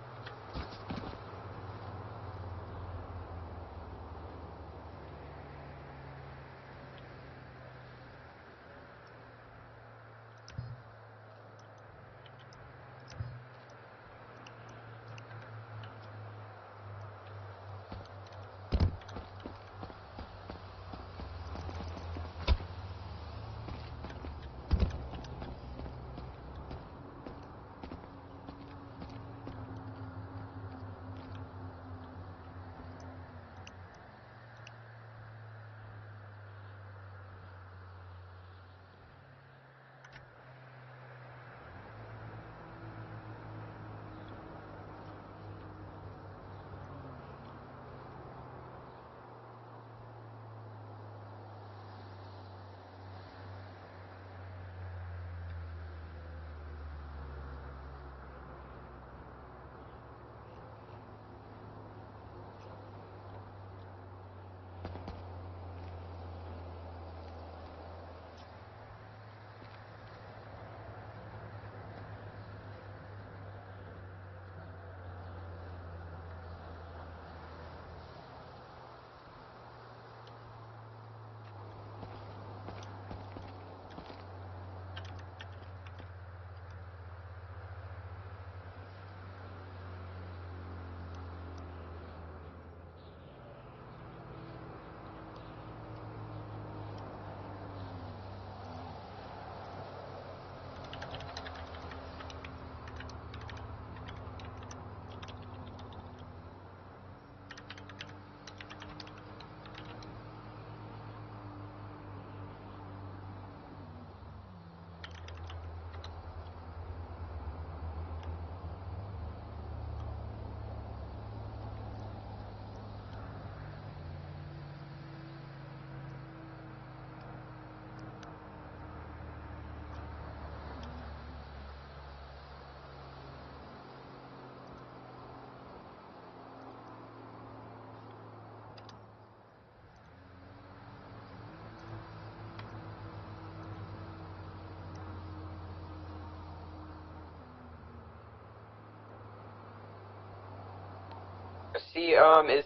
see, is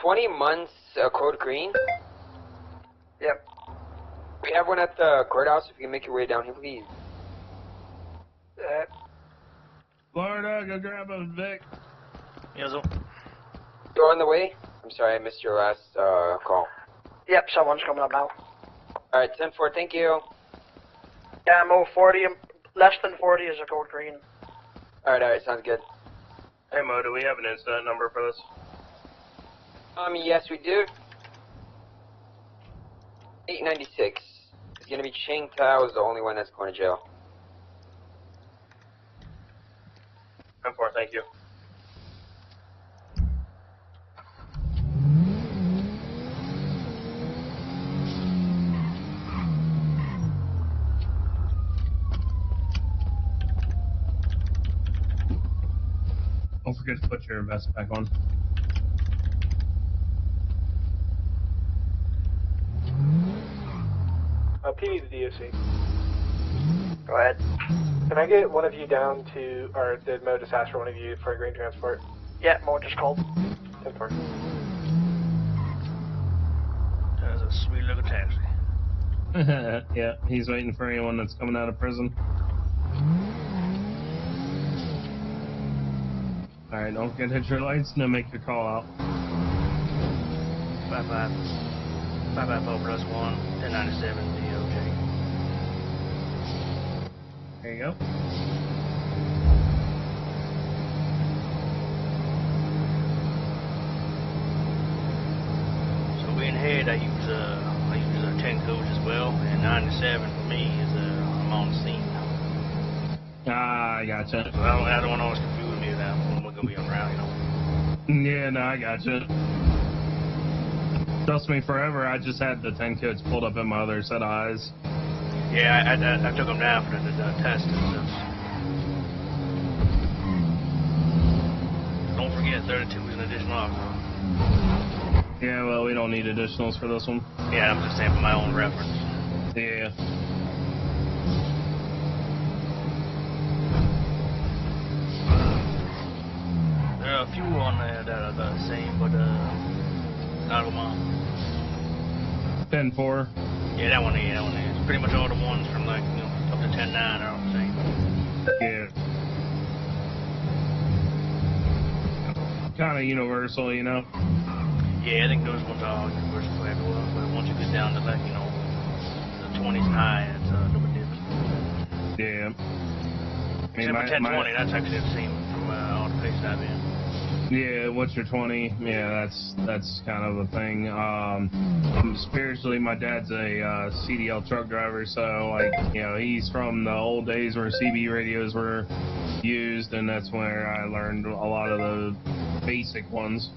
20 months code green? Yep. We have one at the courthouse. If you can make your way down here, please. Florida, go grab a Vic. Yes, sir. You're on the way? I'm sorry, I missed your last call. Yep, someone's coming up now. Alright, 10-4, thank you. Yeah, Mo, 40, less than 40 is a code green. Alright, sounds good. Hey Mo, do we have an incident number for this? Yes, we do. 896. It's gonna be Chang Tao is the only one that's going to jail. 10-4, thank you. Don't forget to put your vest back on. PD to DOC. Go ahead. Can I get one of you down to, or did Mo just ask for one of you for a green transport? Yeah, Mo just called. 10-4. That's a sweet little taxi. Yeah, he's waiting for anyone that's coming out of prison. Alright, don't forget to hit your lights and then make your call out. 554 plus 1, 1097 DOJ. There you go. So being head, I use 10 codes as well, and 97 for me is I'm on the scene. Ah, I gotcha. So I don't want to always confuse me that when we're gonna be around, you know. Yeah, no, I gotcha. Trust me, forever, I just had the 10 codes pulled up in my other set of eyes. Yeah, I took them down for the test and stuff. Don't forget, 32 is an additional officer. Yeah, well, we don't need additionals for this one. Yeah, I'm just saying for my own reference. Yeah. There are a few on there that are the same, but not of mine. 10-4. Yeah, that one is. Pretty much all the ones from like, you know, up to 10-9 are all the same. Yeah. Kind of universal, you know? Yeah, I think those ones are all universal for everyone, but once you get down to like, you know, the 20s and high, it's a little bit different. Yeah. Except for 1020, that's actually the same from all the places I've been. Yeah, what's your 20? Yeah, that's kind of a thing. Spiritually, my dad's a CDL truck driver, so like, you know, he's from the old days where CB radios were used, and that's where I learned a lot of the basic ones.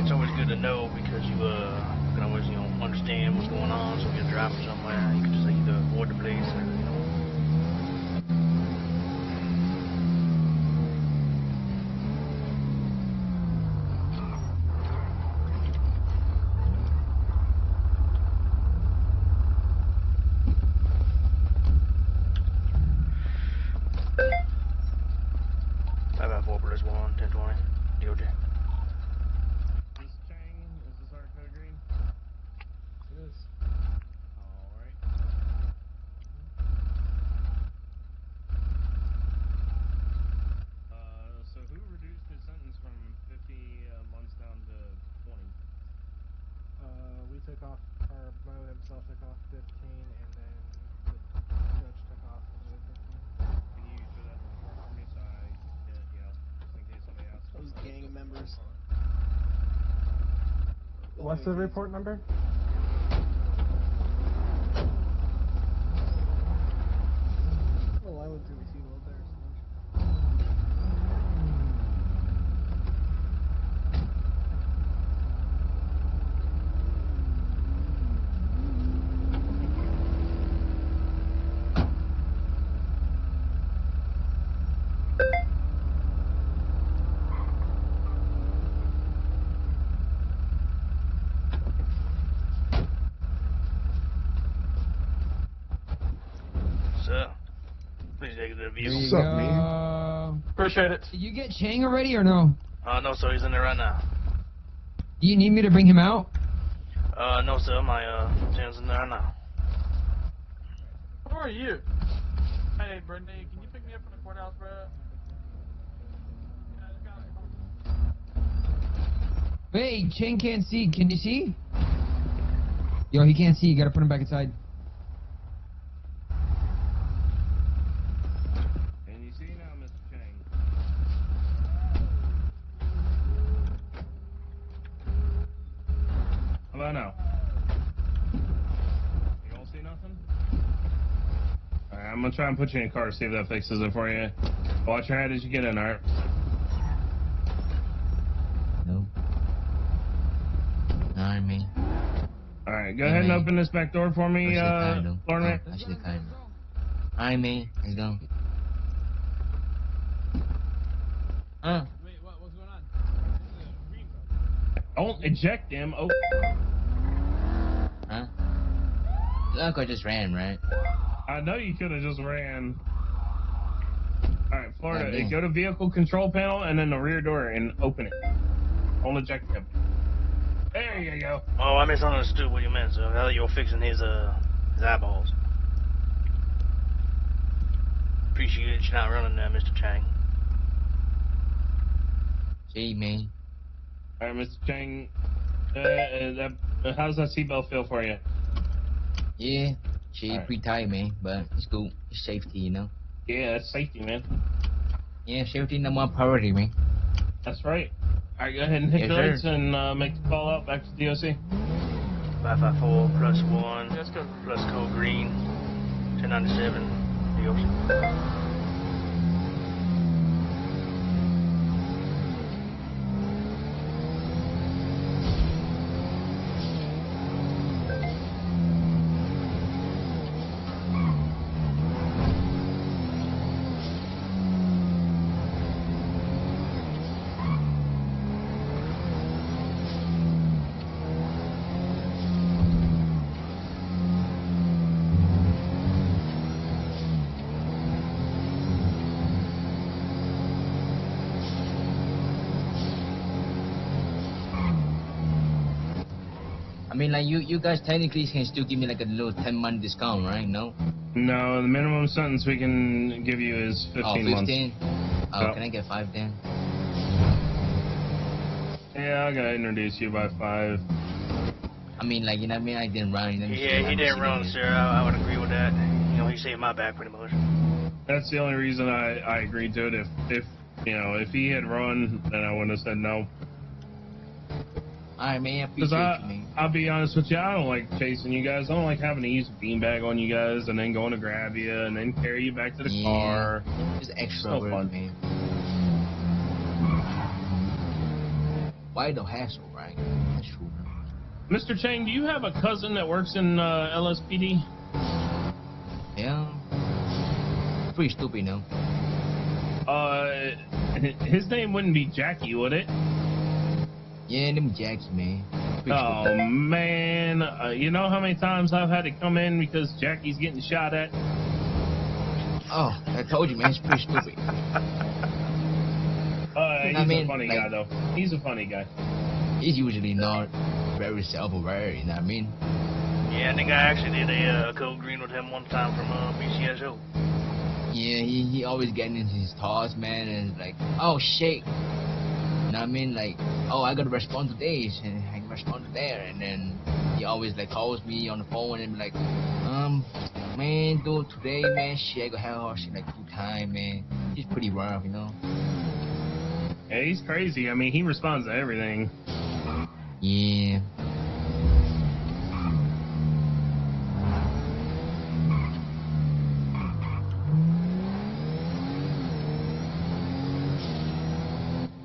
It's always good to know because you can always, you know, understand what's going on. So if you're driving somewhere, you can just either avoid the place or, you know. 554 plus 1, 1020, DOJ. Is this Chang? Is this our code green? It is. Alright. So who reduced his sentence from 50 months down to 20? We took off, or Mo himself took off 15, and then the judge took off another 15. Can you throw that in the report for me so I get, you know, just in case somebody asks? Those gang members. What's the report number? Oh, I went to receive all bears. So, please exit the vehicle. What's up, man? Appreciate it. Did you get Chang already or no? No, sir, he's in there right now. Do you need me to bring him out? No, sir, my, Jen's in there right now. Who are you? Hey, Brittany, can you pick me up from the courthouse, bro? Hey, Chang can't see. Can you see? Yo, he can't see. You gotta put him back inside. Can you see now, Mr. Chang? How about now? You don't see nothing? Alright, I'm gonna try and put you in a car, see if that fixes it for you. Watch your head as you get in, alright? No. Alright, man. Alright, go ahead and open this back door for me, Florida man. I should have kind of. Alright, man. Let's go. Wait, what's going on? Don't eject him. Oh. Huh? Look, I just ran, right? I know you could have just ran. Alright, Florida, damn. go to vehicle control panel and then the rear door and open it. Don't eject him. There you go. Oh, I misunderstood what you meant, sir. I thought you were fixing his eyeballs. Appreciate you not running there, Mr. Chang. See, man. Alright, Mr. Chang, how's that seatbelt feel for you? Yeah, she Alright. pretty tight, man, but it's cool. It's safety, you know? Yeah, that's safety, man. Yeah, safety number one priority, man. That's right. Alright, go ahead and hit Yes, the sir. lights and make the call out back to DOC. 554 plus 1 Let's go. plus code green 1097 DOC. I mean, like, you guys technically can still give me, like, a little 10-month discount, right? No? No, the minimum sentence we can give you is 15 months. 15? Oh, Yep. can I get 5 then? Yeah, I gotta introduce you by 5. I mean, like, you know what I mean? I didn't run. Yeah, he didn't run, sir. I would agree with that. You know, he saved my back pretty much. That's the only reason I agreed to it. If you know, if he had run, then I wouldn't have said no. Alright, man. I Because appreciate you, man. I'll be honest with you, I don't like chasing you guys. I don't like having to use a beanbag on you guys and then going to grab you and then carry you back to the car. It's extra No work, fun. man. Why the hassle, right? That's true, man. Mr. Chang, do you have a cousin that works in LSPD? Yeah. Pretty stupid, no? His name wouldn't be Jackie, would it? Yeah, them jacks, man. Pretty Oh, stupid. man. You know how many times I've had to come in because Jackie's getting shot at? Oh, I told you, man. It's pretty stupid. He's I mean, a funny like- guy, though. He's a funny guy. He's usually not very self-aware, you know what I mean? Yeah, I think I actually did a code green with him one time from BCSO. Yeah, he always getting into his thoughts, man, and it's like, oh, shit. You know what I mean? Like, oh, I gotta respond to this, and I can respond to that, and then he always, like, calls me on the phone and be like, man, dude, today, man, shit, I got hell hard shit, like, 2 times, man. He's pretty rough, you know? Yeah, he's crazy. I mean, he responds to everything. Yeah.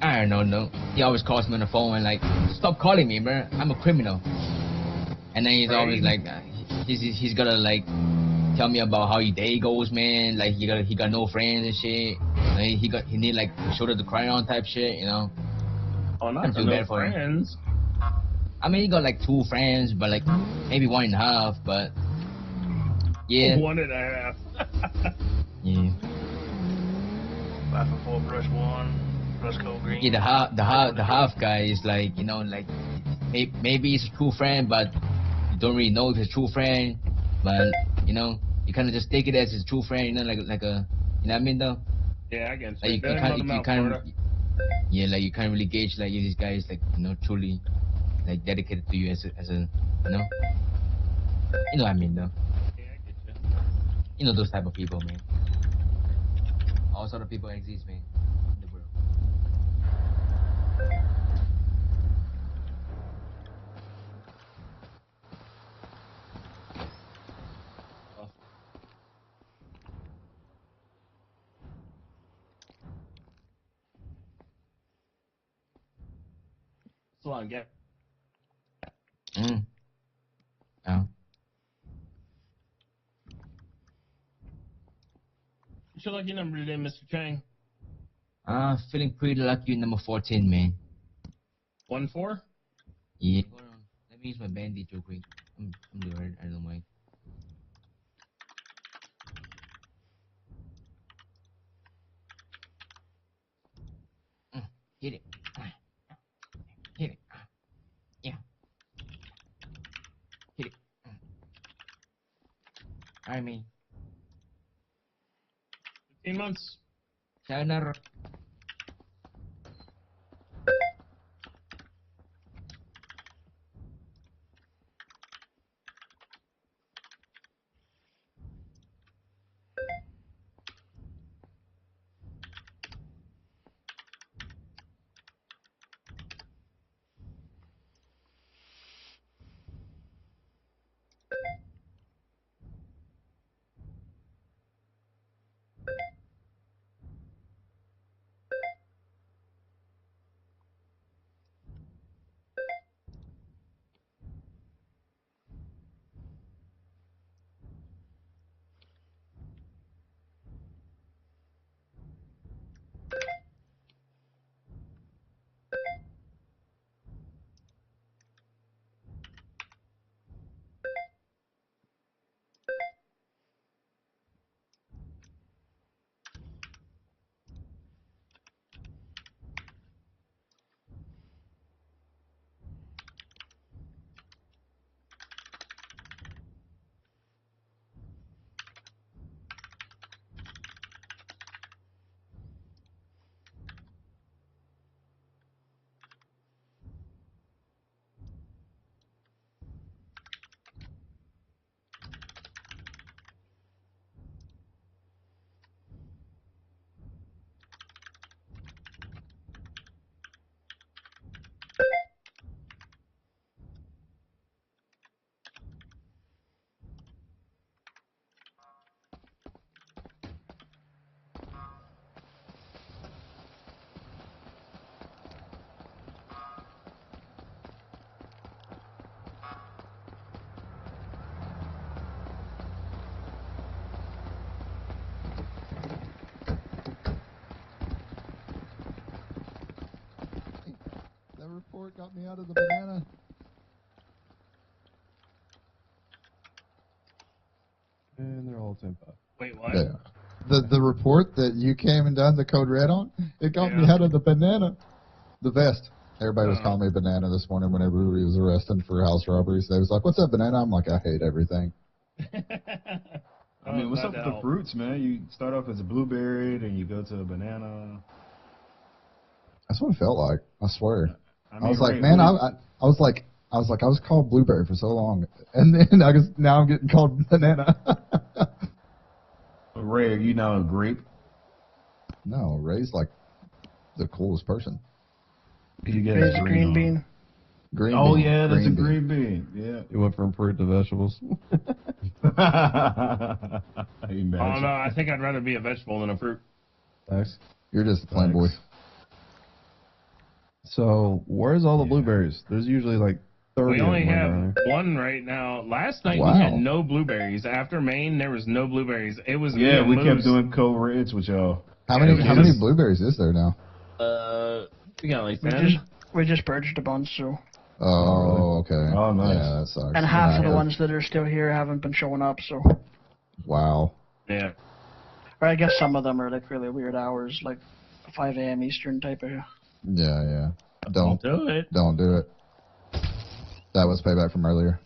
I don't know, no. He always calls me on the phone and like, stop calling me, bro. I'm a criminal. And then he's always like, he's gotta like tell me about how his day goes, man. Like he got no friends and shit. Like, he need like a shoulder to cry on type shit, you know. Oh, I not feel no bad for him. friends. I mean, he got like 2 friends, but like maybe 1.5. But yeah, 1.5. yeah. 5 and 4 plus 1 plus code green. Yeah, the half guy is like, you know, like maybe he's a true friend, but you don't really know if he's a true friend. But you know, you kind of just take it as his true friend, you know, like a, you know what I mean though? Yeah, I get Like it. you can't, yeah, like you can't really gauge like if this guy is like, you know, truly like dedicated to you as a, you know what I mean though. Yeah, I get you. You know those type of people, man. All sort of people exist, man, in the world. It's a lot of gap. Yeah. What's your lucky number today, Mr. Chang? Feeling pretty lucky with number 14, man. 1-4? Yeah. Hold on. Let me use my bandage real quick. I'm alright. I don't mind. Hit it. Hit it. Yeah. Hit it. I mean. 15 months. Sayonara. That report got me out of the banana. And they're all 10-5. Wait, what? Yeah. The report that you came and done the code red on, it got me out of the banana. The vest. Everybody was calling me banana this morning when everybody was arresting for house robberies. They was like, "What's up, banana?" I'm like, "I hate everything." I mean, what's up with the fruits, man? You start off as a blueberry, then you go to a banana. That's what it felt like. I swear. I I was mean, like, Ray, man, what I was like, I was called blueberry for so long, and then now I'm getting called banana. Ray, are you now a grape? No, Ray's like the coolest person. You get Ray's a a green on. bean. Green Oh bean. yeah, that's green a green bean. Yeah. You went from fruit to vegetables. Oh no, I think I'd rather be a vegetable than a fruit. Thanks. You're just a plain boy. So where's all the blueberries? There's usually like 30 We only of them have around. one right now. Last night Wow. we had no blueberries. After Maine, there was no blueberries. It was Yeah, we Moose. kept doing code reds with y'all. How many blueberries is there now? We got like 10. We just purged a bunch, so. Oh, okay. Oh, nice. Yeah, that sucks. And half of the ones that are still here haven't been showing up, so. Wow. Yeah. Or I guess some of them are like really weird hours, like 5 a.m. Eastern type of. Yeah. Don't do it. Don't do it. That was payback from earlier.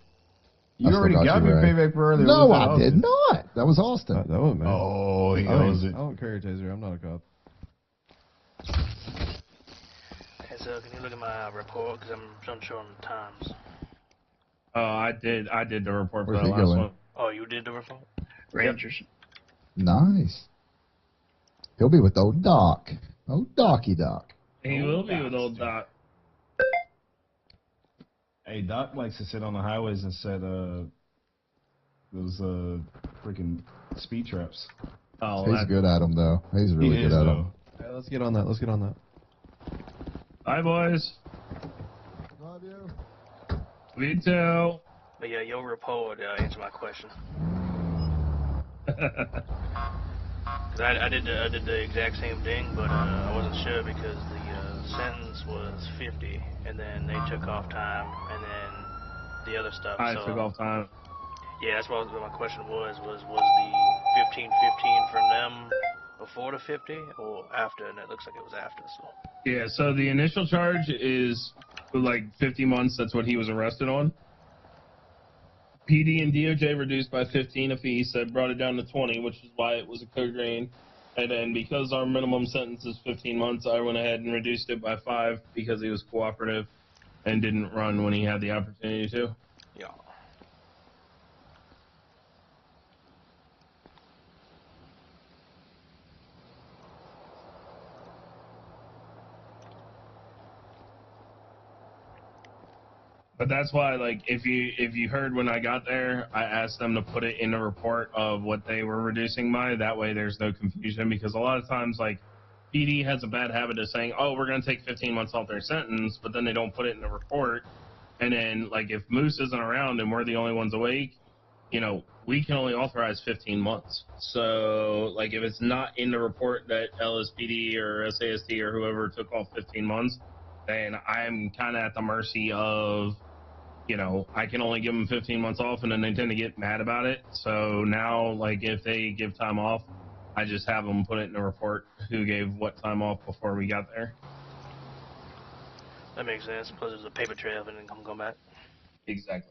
You already got me Ray. payback for earlier. No, I did not. That was Austin. That was me. Oh, he I owns it. I don't carry a taser. I'm not a cop. Hey, so can you look at my report? Because I'm unsure on the times. Oh, I did the report for Where's that he last going? one. Oh, you did the report? Rangers. Nice. He'll be with old Doc. Old Docky Doc. He will be with old Doc. Hey, Doc likes to sit on the highways and set those freaking speed traps. Oh, He's good at them, though. He's really good at them. Hey, let's get on that. Let's get on that. Bye, boys. Love you. Me too. But yeah, your report answered my question. Cause I did the exact same thing, but I wasn't sure because the sentence was 50, and then they took off time, and then the other stuff. I took off time. Yeah, that's what my question was the 15-15 from them before the 50 or after? And it looks like it was after. So. Yeah, so the initial charge is like 50 months. That's what he was arrested on. PD and DOJ reduced by 15 apiece. That brought it down to 20, which is why it was a code green. And then because our minimum sentence is 15 months, I went ahead and reduced it by 5 because he was cooperative and didn't run when he had the opportunity to. Yeah. But that's why, like, if you heard when I got there, I asked them to put it in the report of what they were reducing by. That way there's no confusion, because a lot of times, like, PD has a bad habit of saying, oh, we're going to take 15 months off their sentence, but then they don't put it in the report. And then, like, if Moose isn't around and we're the only ones awake, you know, we can only authorize 15 months. So, like, if it's not in the report that LSPD or SAST or whoever took off 15 months, then I'm kind of at the mercy of, you know, I can only give them 15 months off, and then they tend to get mad about it. So now, like, if they give time off, I just have them put it in the report who gave what time off before we got there. That makes sense. Plus there's a paper trail and then come back. Exactly.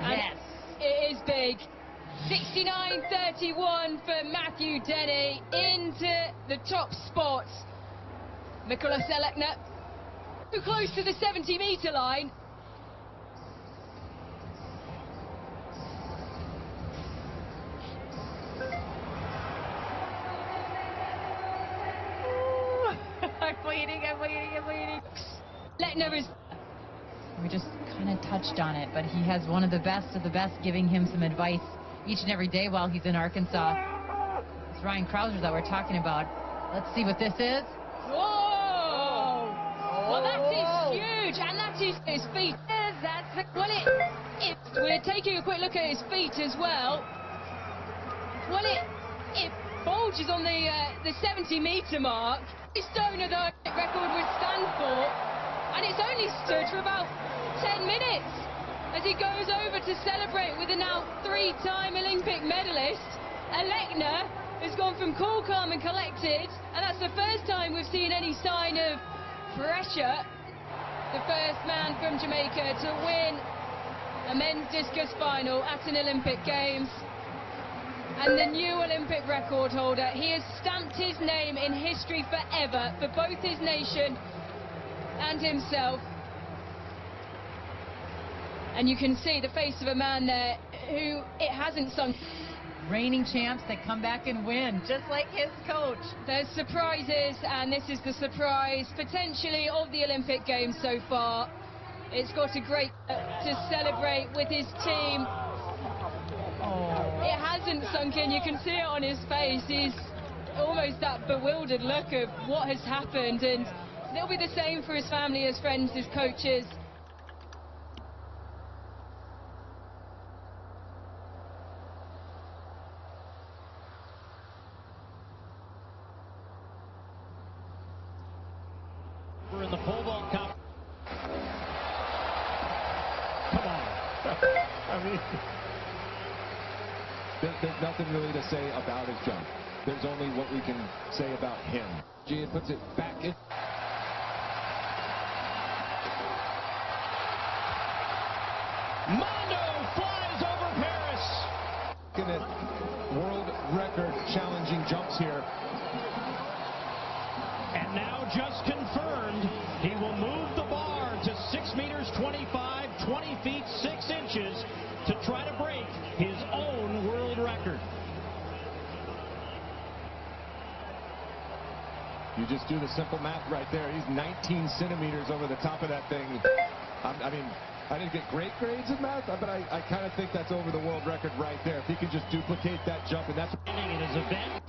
Yes. It is big. 69.31 for Matthew Denny into the top spot. Mikola Selekna too close to the 70-meter line. I'm bleeding. Letner is... We just kind of touched on it, but he has one of the best of the best giving him some advice each and every day while he's in Arkansas. It's Ryan Krauser that we're talking about. Let's see what this is. Whoa! Well, that is huge, and that is his feet. We're taking a quick look at his feet as well. Well, it bulges on the 70-meter mark. Stoner, though, record would stand for, and it's only stood for about 10 minutes as he goes over to celebrate with the now three-time Olympic medalist. Alekna has gone from cool, calm and collected, and that's the first time we've seen any sign of pressure. The first man from Jamaica to win a men's discus final at an Olympic Games. And the new Olympic record holder, he has stamped his name in history forever for both his nation and himself. And you can see the face of a man there who it hasn't sunk. Reigning champs that come back and win, just like his coach. There's surprises, and this is the surprise, potentially, of the Olympic Games so far. It's got a great to celebrate with his team. It hasn't sunk in, you can see it on his face. He's almost that bewildered look of what has happened, and it'll be the same for his family, his friends, his coaches. We're in the pole vault comp. Come on. I mean, there's nothing really to say about his jump. There's only what we can say about him. Gia puts it back in. Mondo flies over Paris. Looking at world record challenging jumps here. And now just confirmed, he will move the bar to 6 meters 25, 20 feet 6 inches to try to break his own world record. You just do the simple math right there. He's 19 centimeters over the top of that thing. I mean, I didn't get great grades in math, but I kind of think that's over the world record right there. If he can just duplicate that jump, and that's in his event.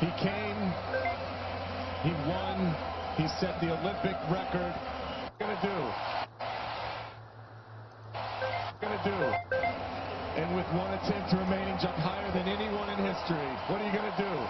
He came, he won, he set the Olympic record. What are you gonna do? And with one attempt remaining, jump higher than anyone in history. What are you gonna do?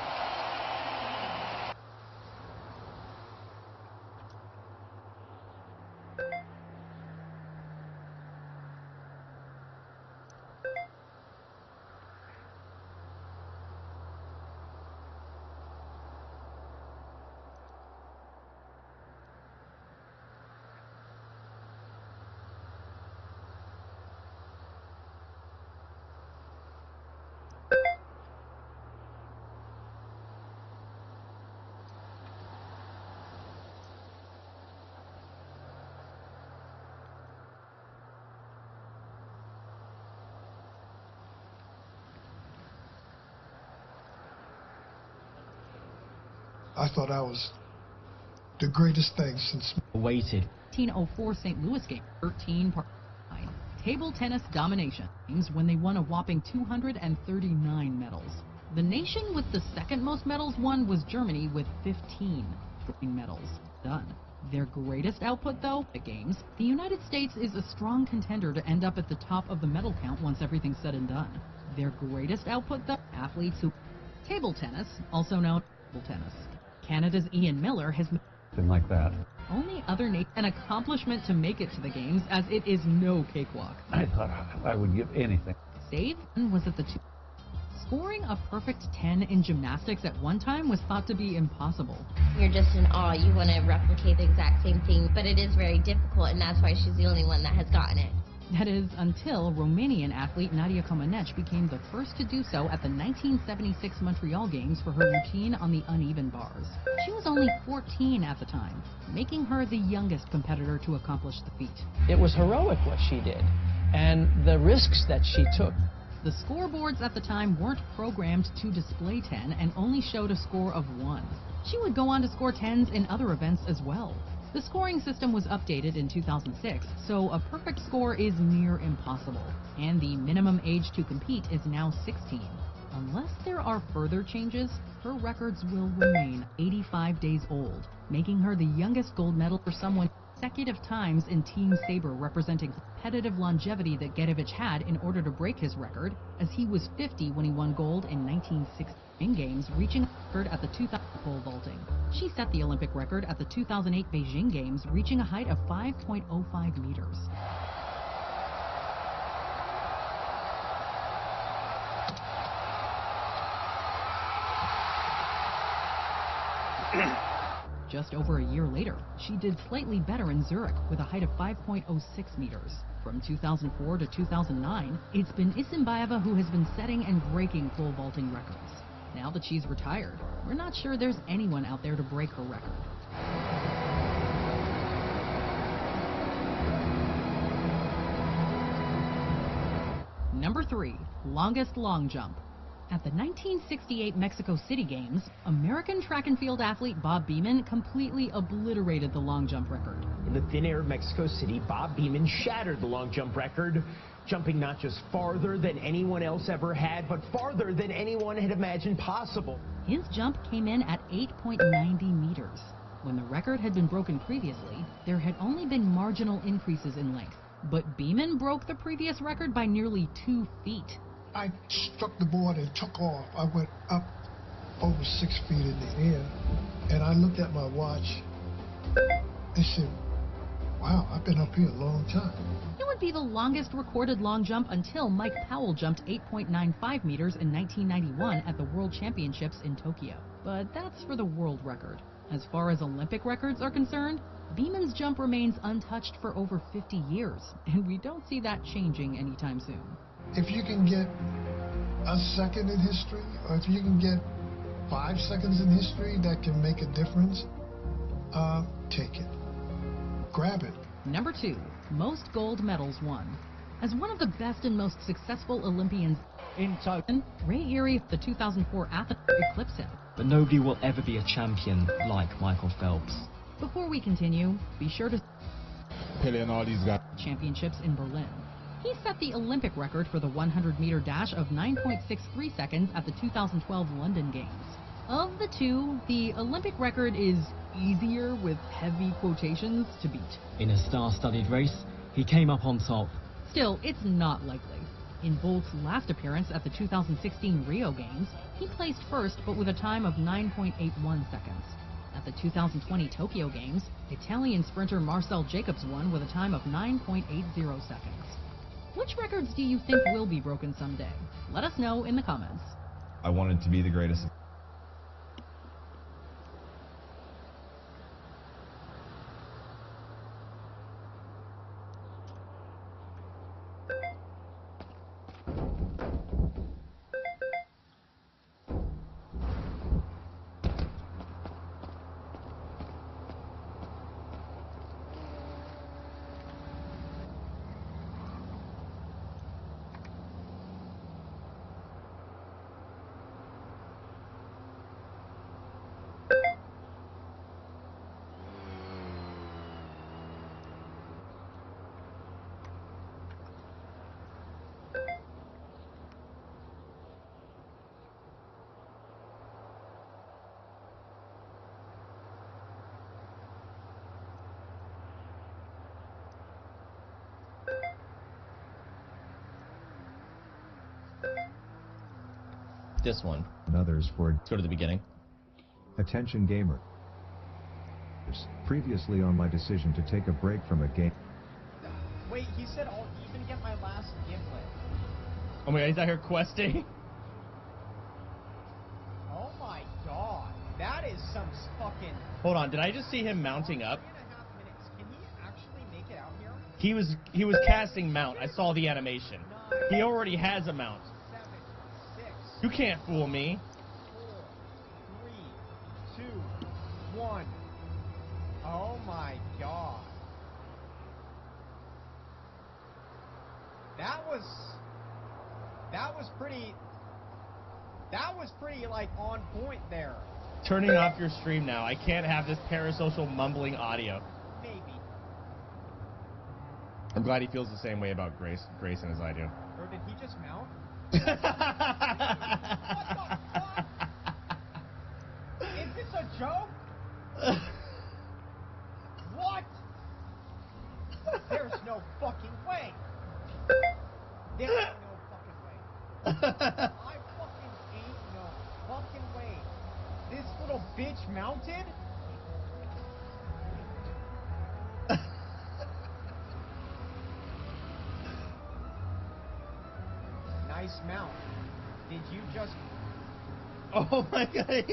I thought I was the greatest thing since waited. 1904 St. Louis game, 13 par 9. Table tennis domination games when they won a whopping 239 medals. The nation with the second most medals won was Germany with 15 medals. Done. Their greatest output, though, at games, the United States is a strong contender to end up at the top of the medal count once everything's said and done. Their greatest output, though, athletes who table tennis, also known as table tennis. Canada's Ian Miller has Been like that. only other nation an accomplishment to make it to the games, as it is no cakewalk. I thought I would give anything. Save was at the two. Scoring a perfect 10 in gymnastics at one time was thought to be impossible. You're just in awe. You want to replicate the exact same thing, but it is very difficult, and that's why she's the only one that has gotten it. That is, until Romanian athlete Nadia Comaneci became the first to do so at the 1976 Montreal Games for her routine on the uneven bars. She was only 14 at the time, making her the youngest competitor to accomplish the feat. It was heroic what she did, and the risks that she took. The scoreboards at the time weren't programmed to display 10 and only showed a score of 1. She would go on to score 10s in other events as well. The scoring system was updated in 2006, so a perfect score is near impossible, and the minimum age to compete is now 16. Unless there are further changes, her records will remain 85 days old, making her the youngest gold medal for someone consecutive times in Team Sabre, representing competitive longevity that Gedevich had in order to break his record, as he was 50 when he won gold in 1960 Games, reaching a record at the 2000 pole vaulting. She set the Olympic record at the 2008 Beijing Games, reaching a height of 5.05 meters. Just over a year later, she did slightly better in Zurich with a height of 5.06 meters. From 2004 to 2009, it's been Isimbayeva who has been setting and breaking pole vaulting records. Now that she's retired, we're not sure there's anyone out there to break her record. Number 3, longest long jump. At the 1968 Mexico City Games, American track and field athlete Bob Beamon completely obliterated the long jump record. In the thin air of Mexico City, Bob Beamon shattered the long jump record, jumping not just farther than anyone else ever had, but farther than anyone had imagined possible. His jump came in at 8.90 meters. When the record had been broken previously, there had only been marginal increases in length, but Beamon broke the previous record by nearly 2 feet. I struck the board and took off. I went up over 6 feet in the air, and I looked at my watch and said, wow, I've been up here a long time. It would be the longest recorded long jump until Mike Powell jumped 8.95 meters in 1991 at the World Championships in Tokyo. But that's for the world record. As far as Olympic records are concerned, Beamon's jump remains untouched for over 50 years, and we don't see that changing anytime soon. If you can get a second in history, or if you can get 5 seconds in history that can make a difference, take it. Grab it. Number 2, most gold medals won. As one of the best and most successful Olympians in Tokyo, Ray Erie, the 2004 athlete, eclipsed him. But nobody will ever be a champion like Michael Phelps. Before we continue, be sure to Pele and all these guys. Championships in Berlin. He set the Olympic record for the 100-meter dash of 9.63 seconds at the 2012 London Games. Of the two, the Olympic record is easier with heavy quotations to beat. In a star-studded race, he came up on top. Still, it's not likely. In Bolt's last appearance at the 2016 Rio Games, he placed first but with a time of 9.81 seconds. At the 2020 Tokyo Games, Italian sprinter Marcel Jacobs won with a time of 9.80 seconds. Which records do you think will be broken someday? Let us know in the comments. I wanted to be the greatest. This one. And others for... Let's go to the beginning. Attention gamer. Previously on my decision to take a break from a game... Wait, he said I'll even get my last gimlet. Oh my god, he's out here questing. Oh my god. That is some fucking... Hold on, did I just see him mounting up? 3.5 minutes. Can he actually make it out here? He was casting mount. I saw the animation. He already has a mount. 7, 6. You can't fool me. 4, 3, 2, 1. Oh my god. That was pretty like on point there. Turning off your stream now. I can't have this parasocial mumbling audio. Maybe. I'm glad he feels the same way about Grayson as I do. Or did he just mount? Is this a joke? What? There's no fucking way. There's no fucking way. I fucking ain't no fucking way. This little bitch mounted? Nice mount. Did you just... Oh my god.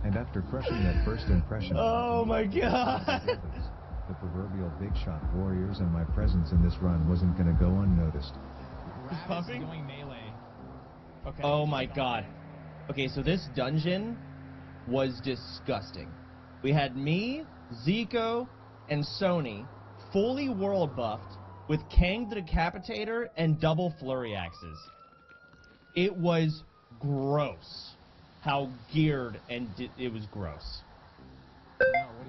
And after crushing that first impression... Oh my god. The proverbial big shot warriors and my presence in this run wasn't going to go unnoticed. Pumping? Going melee. Okay. Oh my god. Okay, so this dungeon was disgusting. We had me, Zico, and Sony fully world buffed with Kang the Decapitator and double flurry axes. It was gross how geared and it was gross. No,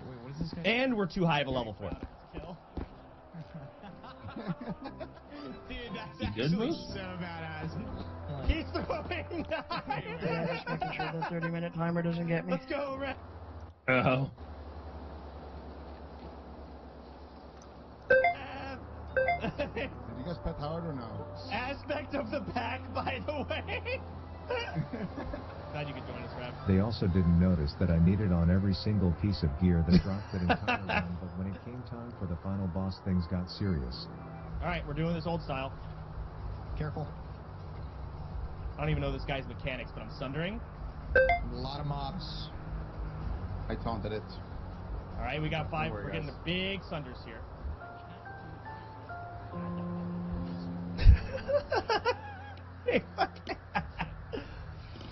wait, what is this guy? And we're too high of a level for it. Dude, that's You good, actually Moose? so badass. He's throwing knives! Yeah, just making sure the 30-minute timer doesn't get me. Let's go, Red. Oh. Did you guys pet Howard or no? Aspect of the pack, by the way. Glad you could join us, Rev. They also didn't notice that I needed on every single piece of gear that dropped that entire run, but when it came time for the final boss, things got serious. Alright, we're doing this old style. Careful. I don't even know this guy's mechanics, but I'm sundering. A lot of mobs. I taunted it. Alright, we got 5. worry, We're getting guys. the big sunders here.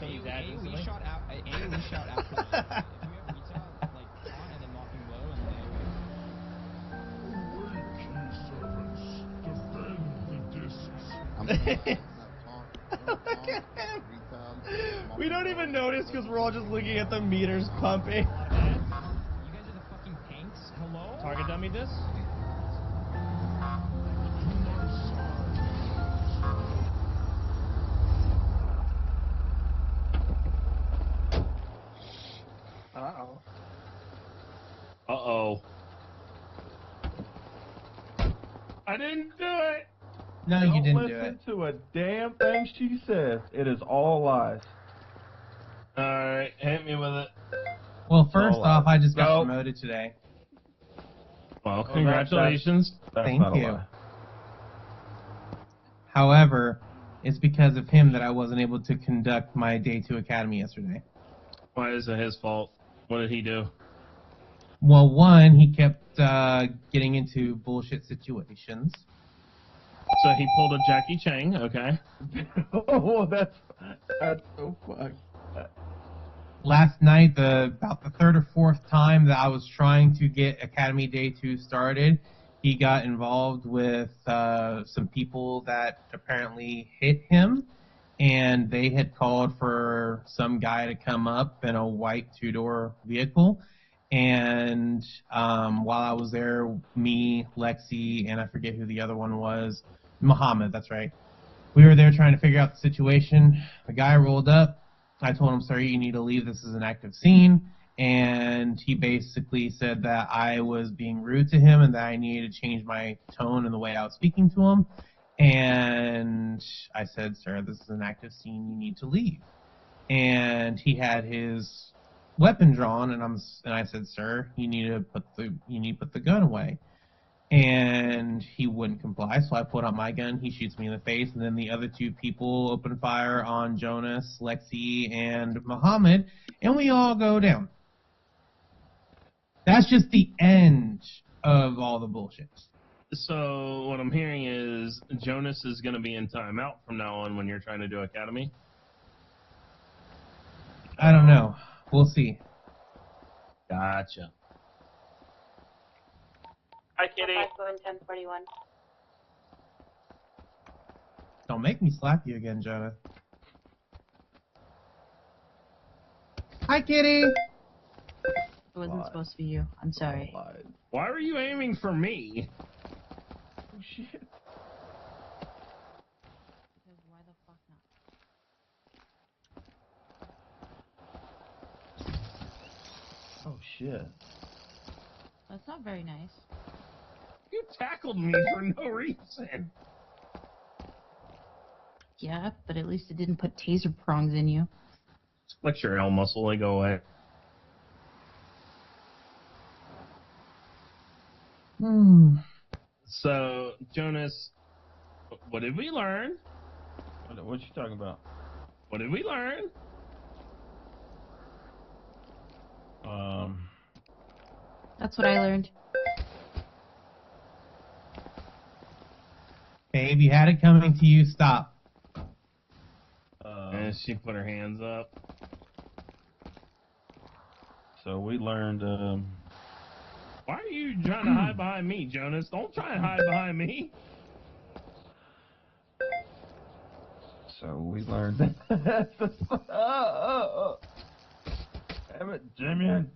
AoE shot out. AoE shot after the. If you have retail, like on and then knocking low and then AoE. We don't even notice because we're all just looking at the meters pumping. You guys are the fucking tanks. Hello? Target dummy this? Uh-oh. I didn't do it! No, Don't you didn't do listen it. to a damn thing she says. It is all lies. Alright, hit me with it. Well, first all off, lies. I just got Go. promoted today. Well, Well, congratulations. That's Thank not a you. lie. However, it's because of him that I wasn't able to conduct my Day 2 Academy yesterday. Why is it his fault? What did he do? Well, one, he kept getting into bullshit situations. So he pulled a Jackie Chang, okay. Oh, that's so fucked. Last night, about the third or fourth time that I was trying to get Academy Day 2 started, he got involved with some people that apparently hit him, and they had called for some guy to come up in a white two-door vehicle. And while I was there, me, Lexi, and I forget who the other one was, Muhammad, that's right. We were there trying to figure out the situation. The guy rolled up. I told him, sir, you need to leave. This is an active scene. And he basically said that I was being rude to him and that I needed to change my tone and the way I was speaking to him. And I said, sir, this is an active scene. You need to leave. And he had his weapon drawn, and I said, sir, you need to put the gun away. And he wouldn't comply, so I pulled out my gun. He shoots me in the face, and then the other two people open fire on Jonas, Lexi, and Muhammad, and we all go down. That's just the end of all the bullshit. So what I'm hearing is Jonas is going to be in timeout from now on when you're trying to do Academy? I don't know. We'll see. Gotcha. Hi, Kitty. 1041. Don't make me slap you again, Jonah. Hi, Kitty. It wasn't supposed to be you. I'm sorry. Why were you aiming for me? Oh, shit. Because why the fuck not? Oh, shit. That's not very nice. You tackled me for no reason. Yeah, but at least it didn't put taser prongs in you. Flex your L muscle, they go away. So, Jonas, what did we learn? What you talking about? What did we learn? That's what I learned. Babe, you had it coming to you. Stop. And she put her hands up. So we learned. Why are you trying to hide behind me, Jonas? Don't try and hide behind me. So we learned. Damn it, Jimmy.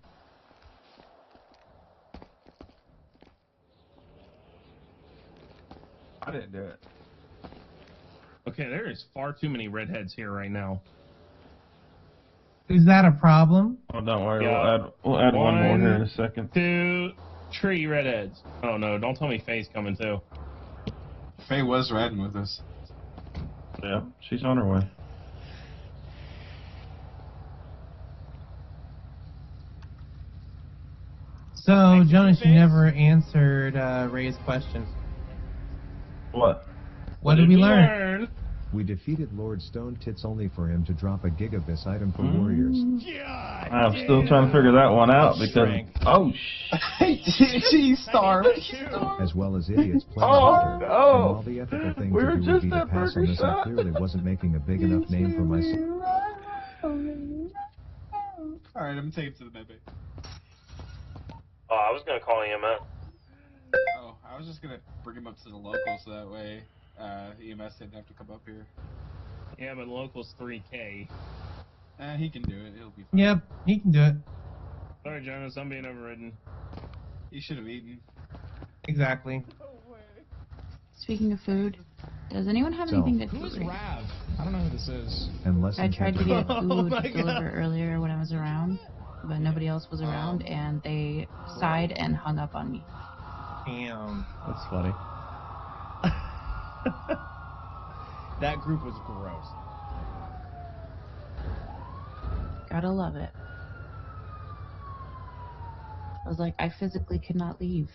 I didn't do it. Okay, there is far too many redheads here right now. Is that a problem? Oh, don't worry. Yeah. We'll add one more here in a second. 2, 3 redheads. Oh no, don't tell me Faye's coming too. Faye was riding with us. Yeah, she's on her way. So, Jonas, you never answered Ray's question. What? What did we learn? We defeated Lord Stone Tits only for him to drop a gigabus item for warriors. I'm still trying to figure that one out because she starved. As well as idiots playing Oh, with her. no. And while the ethical thing We to were do would just be to at pass on Burger this, I Shot. clearly wasn't making a big enough name for myself. Alright, I'm taking it to the med bay. Oh, I was gonna call him up. Oh, I was just gonna bring him up to the local so that way EMS didn't have to come up here. Yeah, but local's 3K. He can do it. He'll be fine. Yep, he can do it. Sorry, Jonas, I'm being overridden. He should have eaten. Exactly. Speaking of food, does anyone have So- anything to Who is eat? Rav? I don't know who this is. And less I tried to get Oh food my delivered earlier when I was around. but nobody else was around, and they sighed and hung up on me. Damn. That's funny. That group was gross. Gotta love it. I was like, I physically could not leave.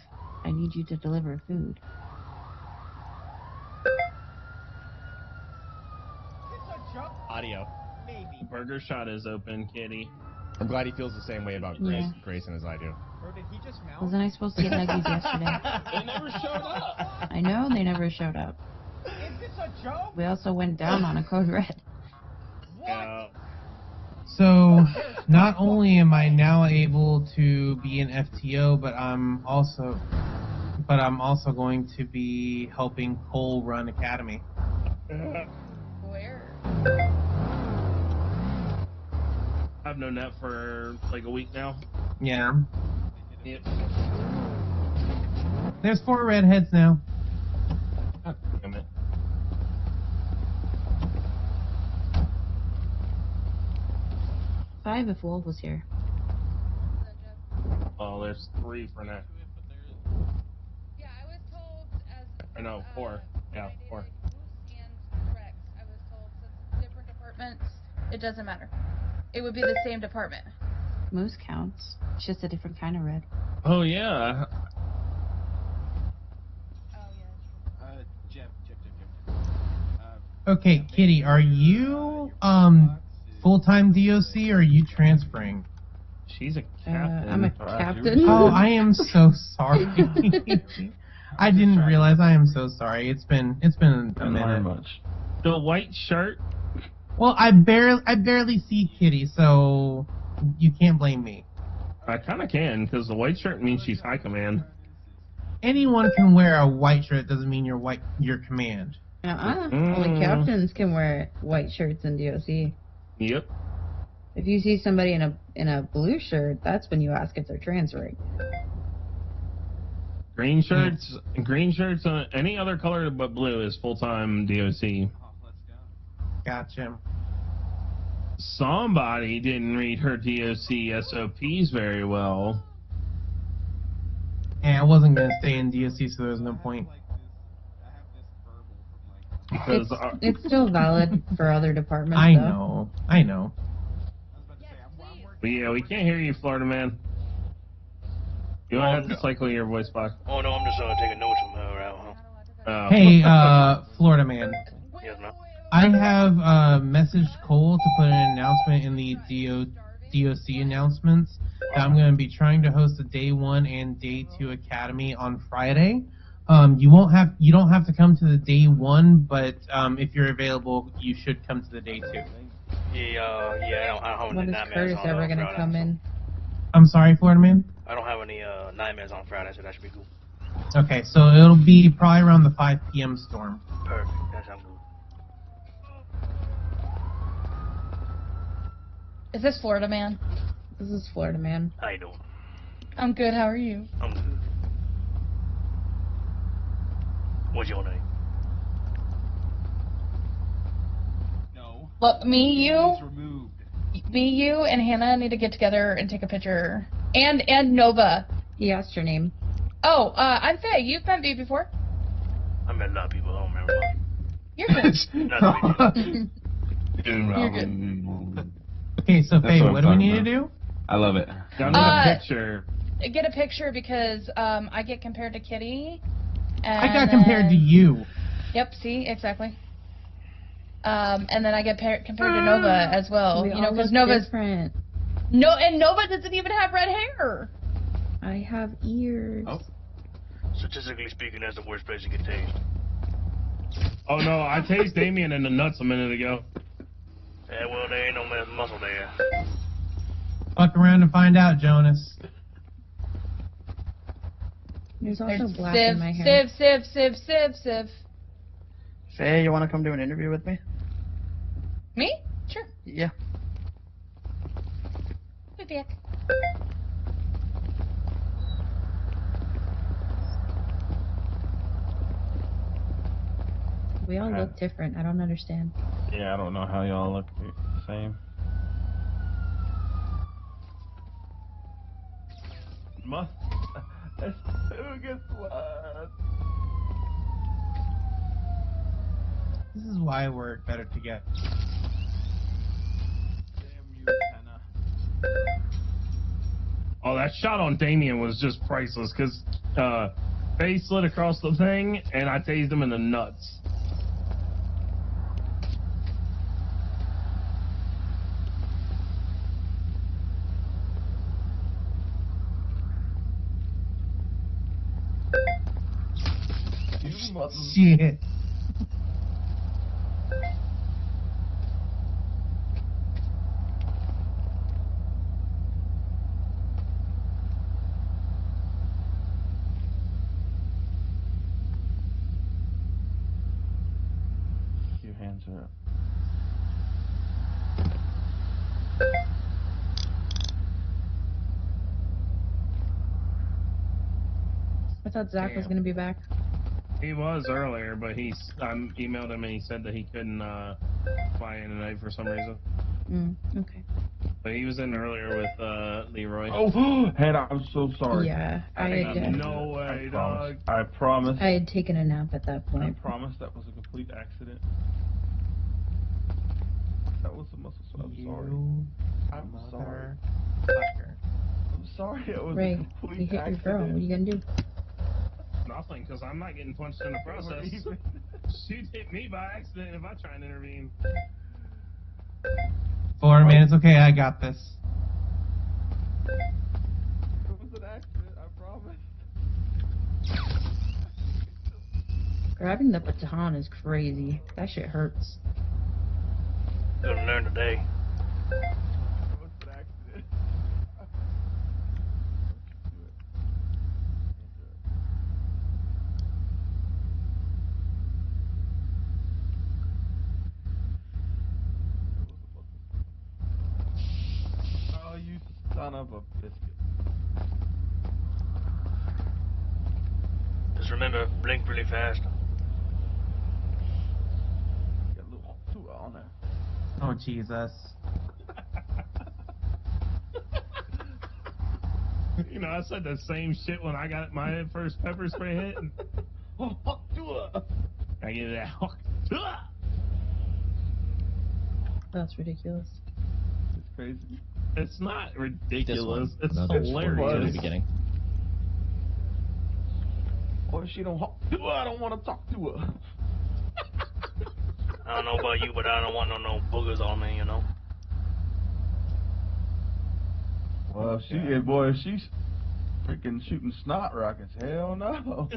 I need you to deliver food. Audio. Maybe. Burger Shot is open, Kitty. I'm glad he feels the same way about Yeah. Grayson as I do. Or did he just mount? Wasn't I supposed to get nuggies yesterday? They never showed up. I know, they never showed up. Is this a joke? We also went down on a code red. Yeah. So, not only am I now able to be an FTO, but I'm also going to be helping Cole run Academy. Where? I've known that for like a week now. Yeah. Yep. There's 4 redheads now. God damn it. Five if Wolf was here. Oh, there's 3 for now. Yeah, I was told as. I know, 4. Yeah, 4. And Rex, I was told since it's different departments, it doesn't matter. It would be the same department. Moose counts. It's just a different kind of red. Oh, yeah. Jeff. Okay, Kitty, are you full-time DOC or are you transferring? She's a captain. I'm a captain. Oh, I am so sorry. I didn't realize. I am so sorry. It's been a minute. Much. The white shirt. Well, I barely see Kitty, so you can't blame me. I kind of can, because the white shirt means she's high command. Anyone can wear a white shirt. Doesn't mean you're command. Only captains can wear white shirts in DOC. Yep. If you see somebody in a blue shirt, that's when you ask if they're transferring. Green shirts, any other color but blue is full-time DOC. Gotcha. Somebody didn't read her DOC SOPs very well. Yeah, I wasn't going to stay in DOC, so there's no point. Because It's still valid for other departments. I though. know. Yeah, we can't hear you, Florida man. You might have to cycle your voice box. Oh no, I'm just taking notes from her out. Oh. Hey, Florida man. Yes, ma'am. I have messaged Cole to put an announcement in the DOC announcements that I'm going to be trying to host a day 1 and day 2 academy on Friday. You don't have to come to the day 1, but if you're available, you should come to the day 2. Yeah, I don't have When any is nightmares Curtis on ever gonna Friday, come so- in? I'm sorry, Florida man. I don't have any nightmares on Friday, so that should be cool. Okay, so it'll be probably around the 5 p.m. storm. Perfect. That sounds good. Is this Florida man? This is Florida man. How you doing? I'm good. How are you? I'm good. What's your name? Look, me, you, and Hannah need to get together and take a picture. And Nova. He asked your name. Oh, I'm Faye. You've met me before. I met a lot of people. I don't remember. You're good. You're good. Okay, so Faye, what do we need to do? I love it. Got a picture. Get a picture because I get compared to Kitty. And I got compared to you. Yep. See, exactly. And then I get compared to Nova as well. We You know, all because look Nova's different. and Nova doesn't even have red hair. I have ears. Oh. Statistically speaking, that's the worst place to get tased. Oh no, I tased Damien in the nuts a minute ago. Yeah, well, there ain't no muscle there. Fuck around and find out, Jonas. There's also There's black in my hair. Civ. Faye, you want to come do an interview with me? Me? Sure. Yeah. Be back. We all look different. I don't understand. Yeah, I don't know how y'all look the same. must. Who gets what? This is why we're better together. Damn you, Hannah. Oh, that shot on Damien was just priceless because face slid across the thing and I tased him in the nuts. Shit. Your hands are up. I thought Zach was Damn. going to be back. He was earlier, but I emailed him and he said that he couldn't fly in tonight for some reason. Okay. But he was in earlier with Leroy. Oh, Hannah, I'm so sorry. Yeah, I had. No way, dog. I promise. I had taken a nap at that I point. promise that was a complete accident. That was a muscle. So I'm sorry. I'm sorry. Fucker. I'm sorry. It was Ray, a complete you hit accident. your girl. What are you gonna do? Nothing, because I'm not getting punched in the process. She'd hit me by accident if I try and intervene. Florida man, it's okay. I got this. It was an accident. I promise. Grabbing the baton is crazy. That shit hurts. Gonna learn today. It was an accident. Oh, you son of a biscuit. Just remember, blink really fast. Got a little too on there. Oh, Jesus. You know, I said the same shit when I got my first pepper spray hit. I get it out. That's ridiculous. It's crazy. It's not ridiculous. It's Another hilarious. in the beginning. Or she don't talk to her. I don't want to talk to her. I don't know about you, but I don't want no boogers on me, you know? Well, if she's freaking shooting snot rockets, hell no.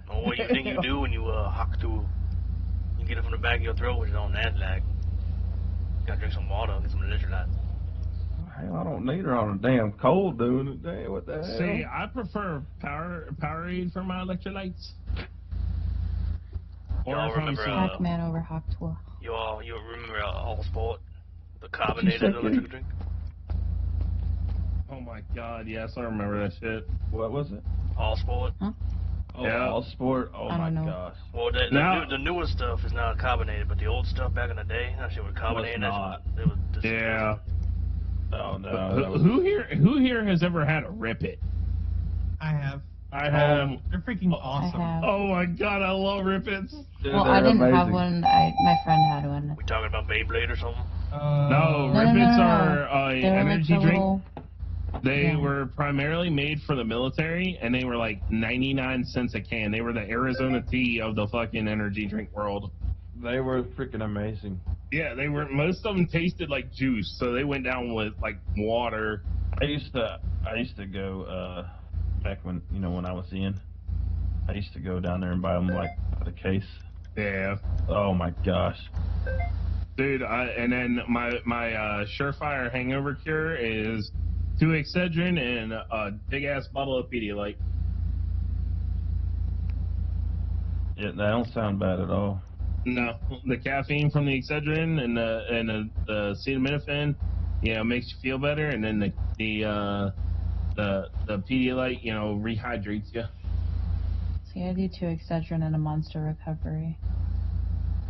Oh, what do you think you do when you hock to her? You get it from the back of your throat, which is on that lag. Gotta drink some water, get some electrolytes. Hell, I don't need her on a damn cold doing it. Damn, what the hell? See, I prefer Powerade for my electrolytes. Or Y'all if I'm remember, Pac-Man over Hawk Tour. you remember All Sport? The carbonated electric drink? Oh my god, yes, I remember that shit. What was it? All Sport? Huh? Oh, Yeah. All Sport? Oh I my don't know. gosh. Well, the newer stuff is not carbonated, but the old stuff back in the day, that shit was carbonated. not. It was disgusting. Yeah. Oh no. Who here has ever had a Rip It? I have. I have. They're freaking awesome. I have. Oh my god, I love Rip Its. Dude, Well, I they're didn't have amazing. one. My friend had one. We talking about Beyblade or something? No, No, Rip no, no, Its no. are They were energy like the drink. little- They Yeah. were primarily made for the military, and they were like 99 cents a can. They were the Arizona tea of the fucking energy drink world. They were freaking amazing. Yeah, they were. Most of them tasted like juice, so they went down with like water. I used to go back when I was in. I used to go down there and buy them like the case. Yeah. Oh my gosh. Dude, and then my surefire hangover cure is 2 Excedrin and a big ass bottle of Pedialyte. Yeah, that don't sound bad at all. No, the caffeine from the Excedrin and the acetaminophen, makes you feel better, and then the Pedialyte, rehydrates you. See, I do 2 Excedrin and a Monster Recovery.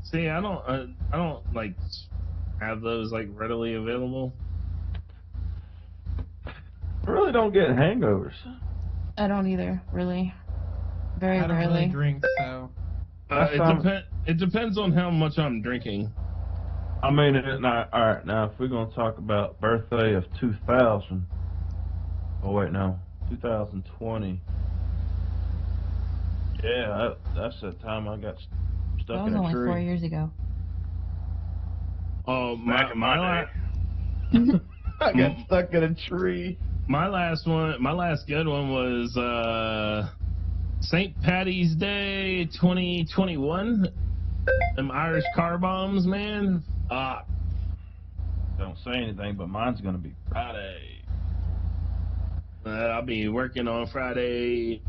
See, I don't like have those like readily available. I really don't get hangovers. I don't either, really. Very I don't rarely. really drink, so. It depends on how much I'm drinking. I mean, alright, now if we're going to talk about birthday of 2000, oh wait, no, 2020. Yeah, that's the time I got stuck That was in a only tree. 4 years ago. Oh, Back in my day. I got stuck in a tree. My last good one was St. Patty's Day 2021. Them Irish car bombs, man. Don't say anything, but mine's gonna be Friday. I'll be working on Friday.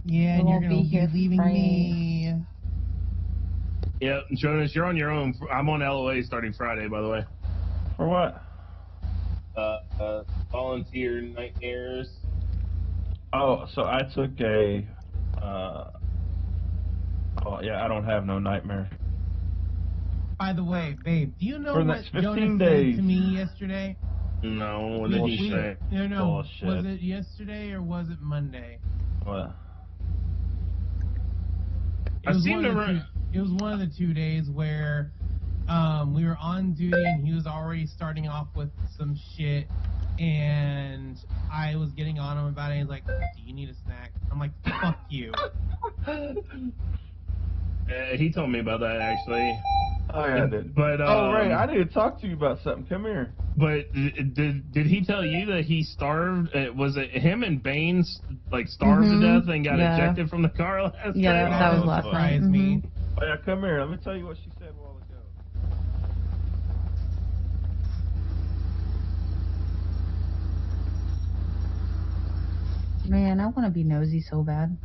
Yeah, and you're gonna be leaving me. Yep, Jonas, you're on your own. I'm on LOA starting Friday, by the way. For what? Volunteer nightmares. Oh, so I took a. Oh yeah, I don't have no nightmare. By the way, babe, do you know For the what next 15 Jonas days. said to me yesterday? No, what did he say? No. Bullshit. Was it yesterday or was it Monday? What? It was one of the 2 days where we were on duty and he was already starting off with some shit, and I was getting on him about it. He's like, "Do you need a snack?" I'm like, "Fuck you." He told me about that actually. Oh yeah, I did. But oh right, I need to talk to you about something. Come here. But did he tell you that he starved? Was it him and Baines starved to death and got ejected from the car last night? Yeah, that was last night. Me. Oh yeah, come here. Let me tell you what she said a while ago. Man, I want to be nosy so bad.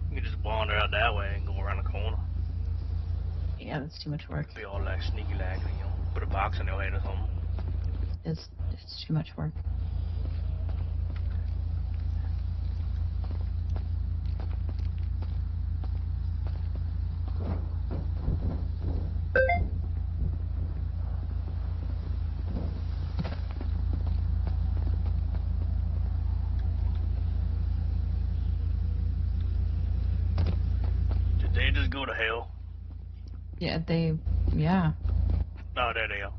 You can just wander out that way and go around the corner. Yeah, that's too much work. Be all like sneaky like, put a box in your head or something. It's too much work. Did they just go to hell? Yeah, No, there they are.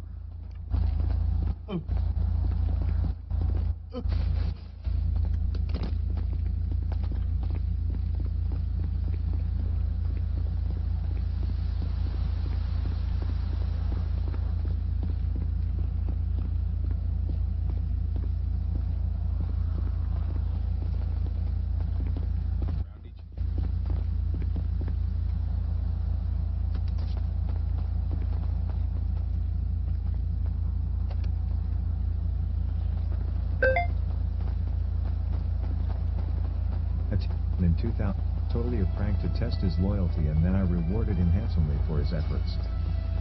In 2000, totally a prank to test his loyalty, and then I rewarded him handsomely for his efforts.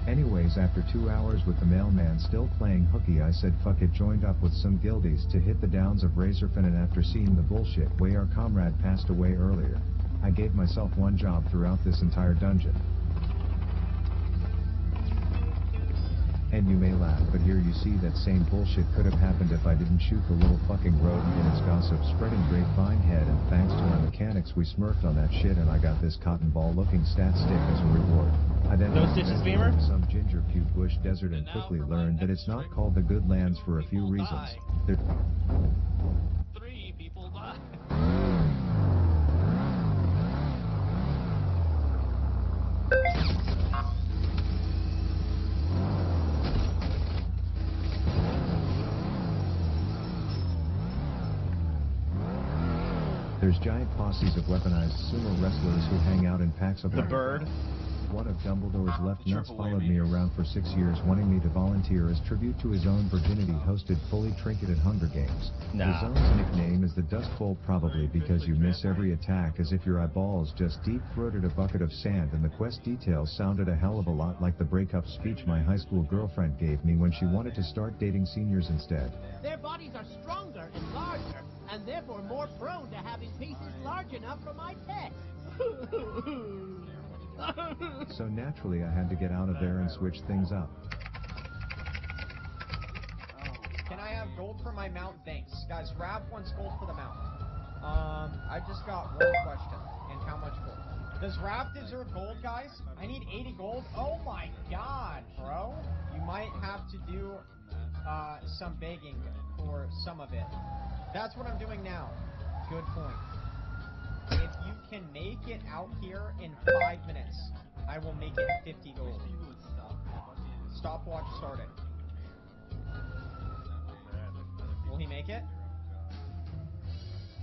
Anyways, after 2 hours with the mailman still playing hooky, I said fuck it, joined up with some guildies to hit the downs of Razorfin, and after seeing the bullshit way our comrade passed away earlier, I gave myself one job throughout this entire dungeon. And you may laugh, but here you see that same bullshit could have happened if I didn't shoot the little fucking rodent in its gossip spreading grapevine head, and thanks to our mechanics we smurfed on that shit and I got this cotton ball looking stat stick as a reward. I then No stitches, Beamer? some ginger puke bush desert and quickly learned that it's not called the good lands for a few reasons. There- 3 people die. There's giant posses of weaponized sumo wrestlers who hang out in packs of The bird. One of Dumbledore's left nuts followed me around for 6 years, wanting me to volunteer as tribute to his own virginity-hosted, fully trinketed Hunger Games. Nah. His own nickname is the Dust Bowl, probably because you miss every attack as if your eyeballs just deep-throated a bucket of sand, and the quest details sounded a hell of a lot like the breakup speech my high school girlfriend gave me when she wanted to start dating seniors instead. Their bodies are stronger and larger, and therefore more prone to having pieces large enough for my pet. So naturally I had to get out of there and switch things up. Can I have gold for my mount, thanks. Guys, Rav wants gold for the mount. I just got one question. And how much gold? Does Rav deserve gold, guys? I need 80 gold. Oh my god, bro. You might have to do some begging for some of it. That's what I'm doing now. Good point. If you can make it out here in 5 minutes, I will make it 50 gold. Stopwatch started. Will he make it?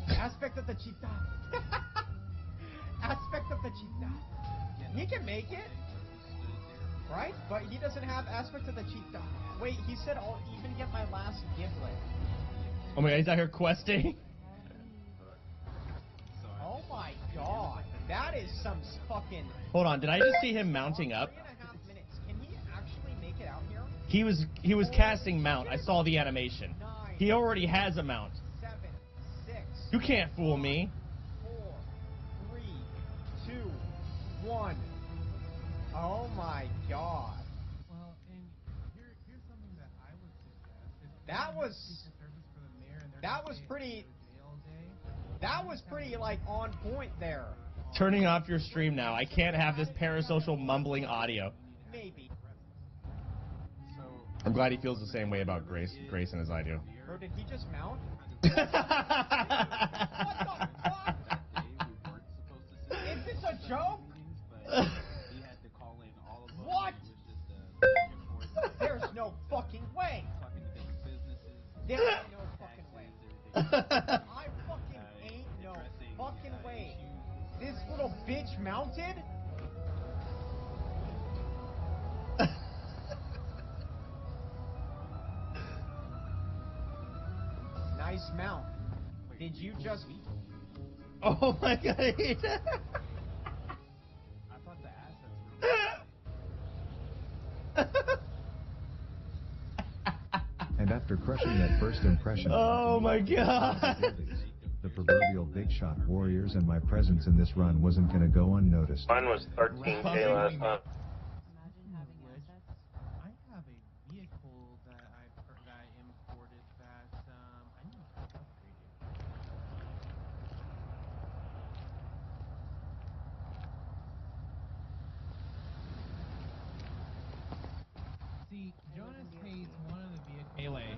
Aspect of the cheetah. Aspect of the cheetah. He can make it. Right? But he doesn't have aspect of the cheetah. Wait, he said I'll even get my last giblet. Oh my god, he's out here questing. Oh my god. That is some fucking... Hold on, did I just see him mounting up? 3.5 minutes. Can he actually make it out here? He was casting mount. I saw the animation. He already has a mount. 7, 6. You can't fool me. 4, 3, 2, 1. Oh my god. Well, and here's something that I would suggest. That was... That was pretty... That was pretty, like, on point there. Turning off your stream now. I can't have this parasocial mumbling audio. Maybe. I'm glad he feels the same way about Grayson as I do. Bro, did he just mount? Is this a joke? What? There's no fucking way. There ain't no fucking way. I fucking ain't no fucking way. This little bitch mounted? Nice mount. Did you just... Oh my god. I thought the assets were... And after crushing that first impression, oh my god. The proverbial big shot warriors and my presence in this run wasn't gonna go unnoticed. Mine was 13K last time. I have a vehicle that I imported that I need to upgrade it. See, Jonas hates one of the vehicles. Melee.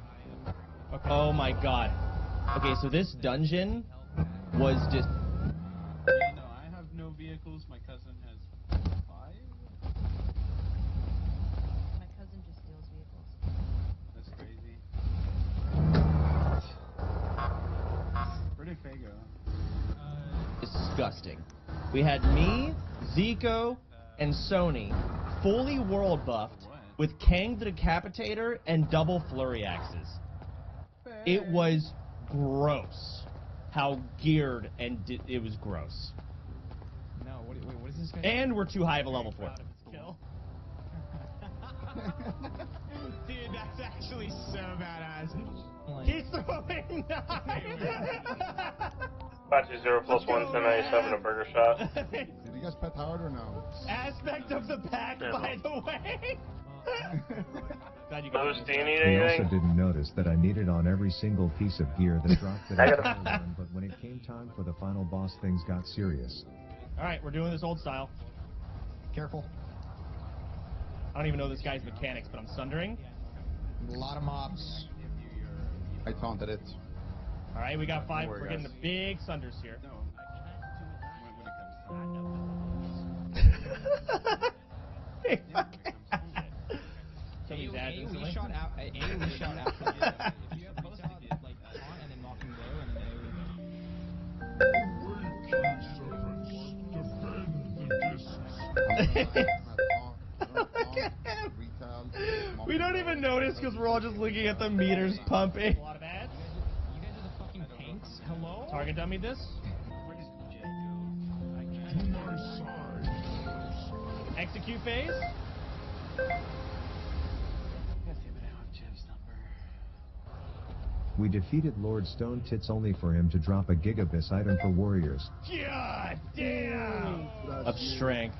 Oh my god. Okay, so this dungeon was just... Yeah, no, I have no vehicles. My cousin has 5. My cousin just steals vehicles. That's crazy. Pretty fago. Disgusting. We had me, Zico, and Sony fully world buffed with Kang the Decapitator and double flurry axes. It was gross how geared and it was gross. No, wait, what is this guy? And we're too high of a level for it. Dude, that's actually so badass. He's throwing 9! Apache 0 + 1 1097 a burger shot. Did you guys pet Howard or no? Aspect of the pack, by the way. Most, do you need They anything? also didn't notice that I needed on every single piece of gear that dropped that entire run, but when it came time for the final boss, things got serious. Alright, we're doing this old style. Careful. I don't even know this guy's mechanics, but I'm sundering. A lot of mobs. I taunted it. Alright, we got 5. Don't worry, We're getting the guys. big sunders here. AoE shot out. AoE shot out. If you have supposed to get like taunt and then knocking blow and We don't even notice because we're all just looking at the meters pumping. a lot of ads. You guys are the fucking tanks. Hello? Target dummy this. Execute phase. We defeated Lord Stone Tits only for him to drop a gigabis item for warriors, God damn! Of strength.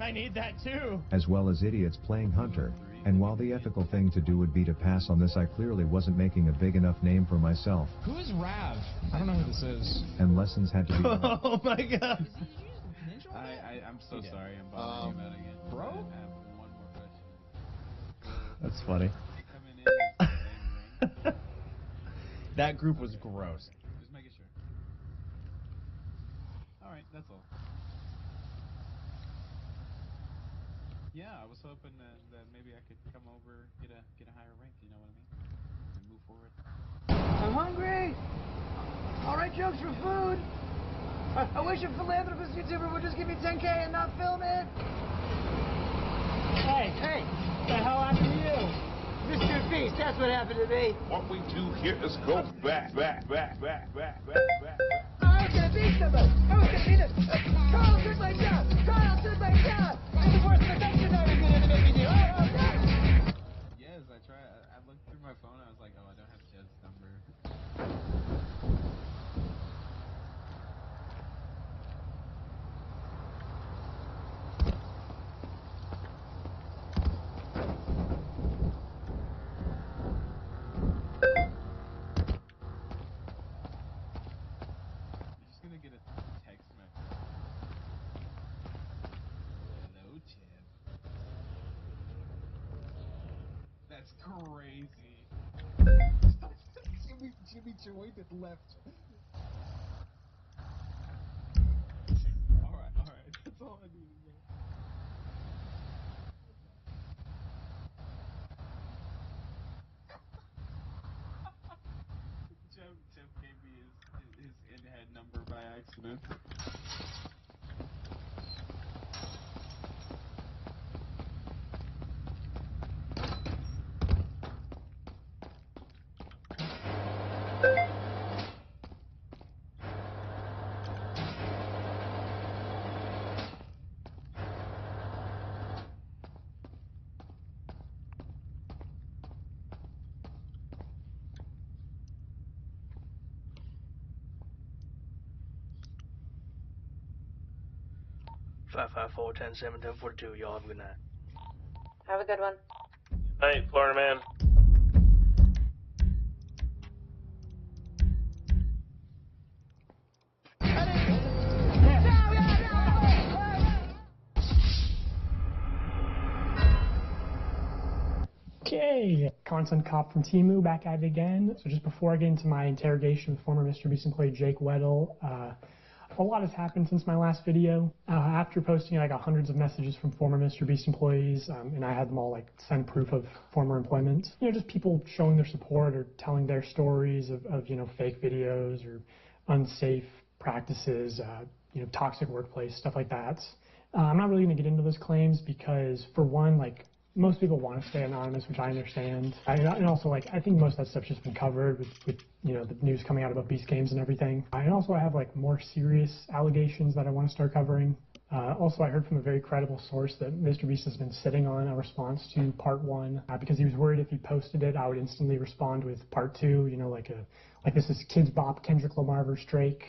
I need that too. as well as idiots playing Hunter. And while the ethical thing to do would be to pass on this, I clearly wasn't making a big enough name for myself. Who is Rav? I don't know who this is. And lessons had to be learned. Oh my god. I'm so sorry I'm bothering you about again. Bro? I have one more question. That's funny. Coming in is the same ring. That group was gross. Just making sure. Alright, that's all. Yeah, I was hoping that maybe I could come over, get a higher rank, you know what I mean? And move forward. I'm hungry! Alright, jokes for food! I wish a philanthropist YouTuber would just give me 10K and not film it! Hey, what the hell happened to you? Mr. Beast, that's what happened to me! What we do here is go back. I was gonna beat somebody! I was gonna beat him! Carl took my job! Carl took my job! It's the worst protection I was gonna make me do! Oh, no! Yes, I tried. I looked through my phone. I was like, oh, I don't have Jed's number. You're just gonna get a text message. Hello, Jed. That's crazy. Jimmy joined and left. Alright, that's all I need to know. Jeff gave me his in-head number by accident. Five 10-7-10-42. Y'all have a good night. Have a good one. Hey, Florida man. Okay, content cop from Temu back at it again. So just before I get into my interrogation with former Mr. Beast employee Jake Weddle, a lot has happened since my last video. After posting, I got hundreds of messages from former Mr. Beast employees, and I had them all send proof of former employment. Just people showing their support or telling their stories of fake videos or unsafe practices, toxic workplace, stuff like that. I'm not really going to get into those claims because, for one, most people want to stay anonymous, which I understand. And also, I think most of that stuff's just been covered with the news coming out about Beast Games and everything. And also, I have, more serious allegations that I want to start covering. Also, I heard from a very credible source that Mr. Beast has been sitting on a response to Part 1 because he was worried if he posted it, I would instantly respond with Part 2, like this is Kids Bop, Kendrick Lamar vs. Drake.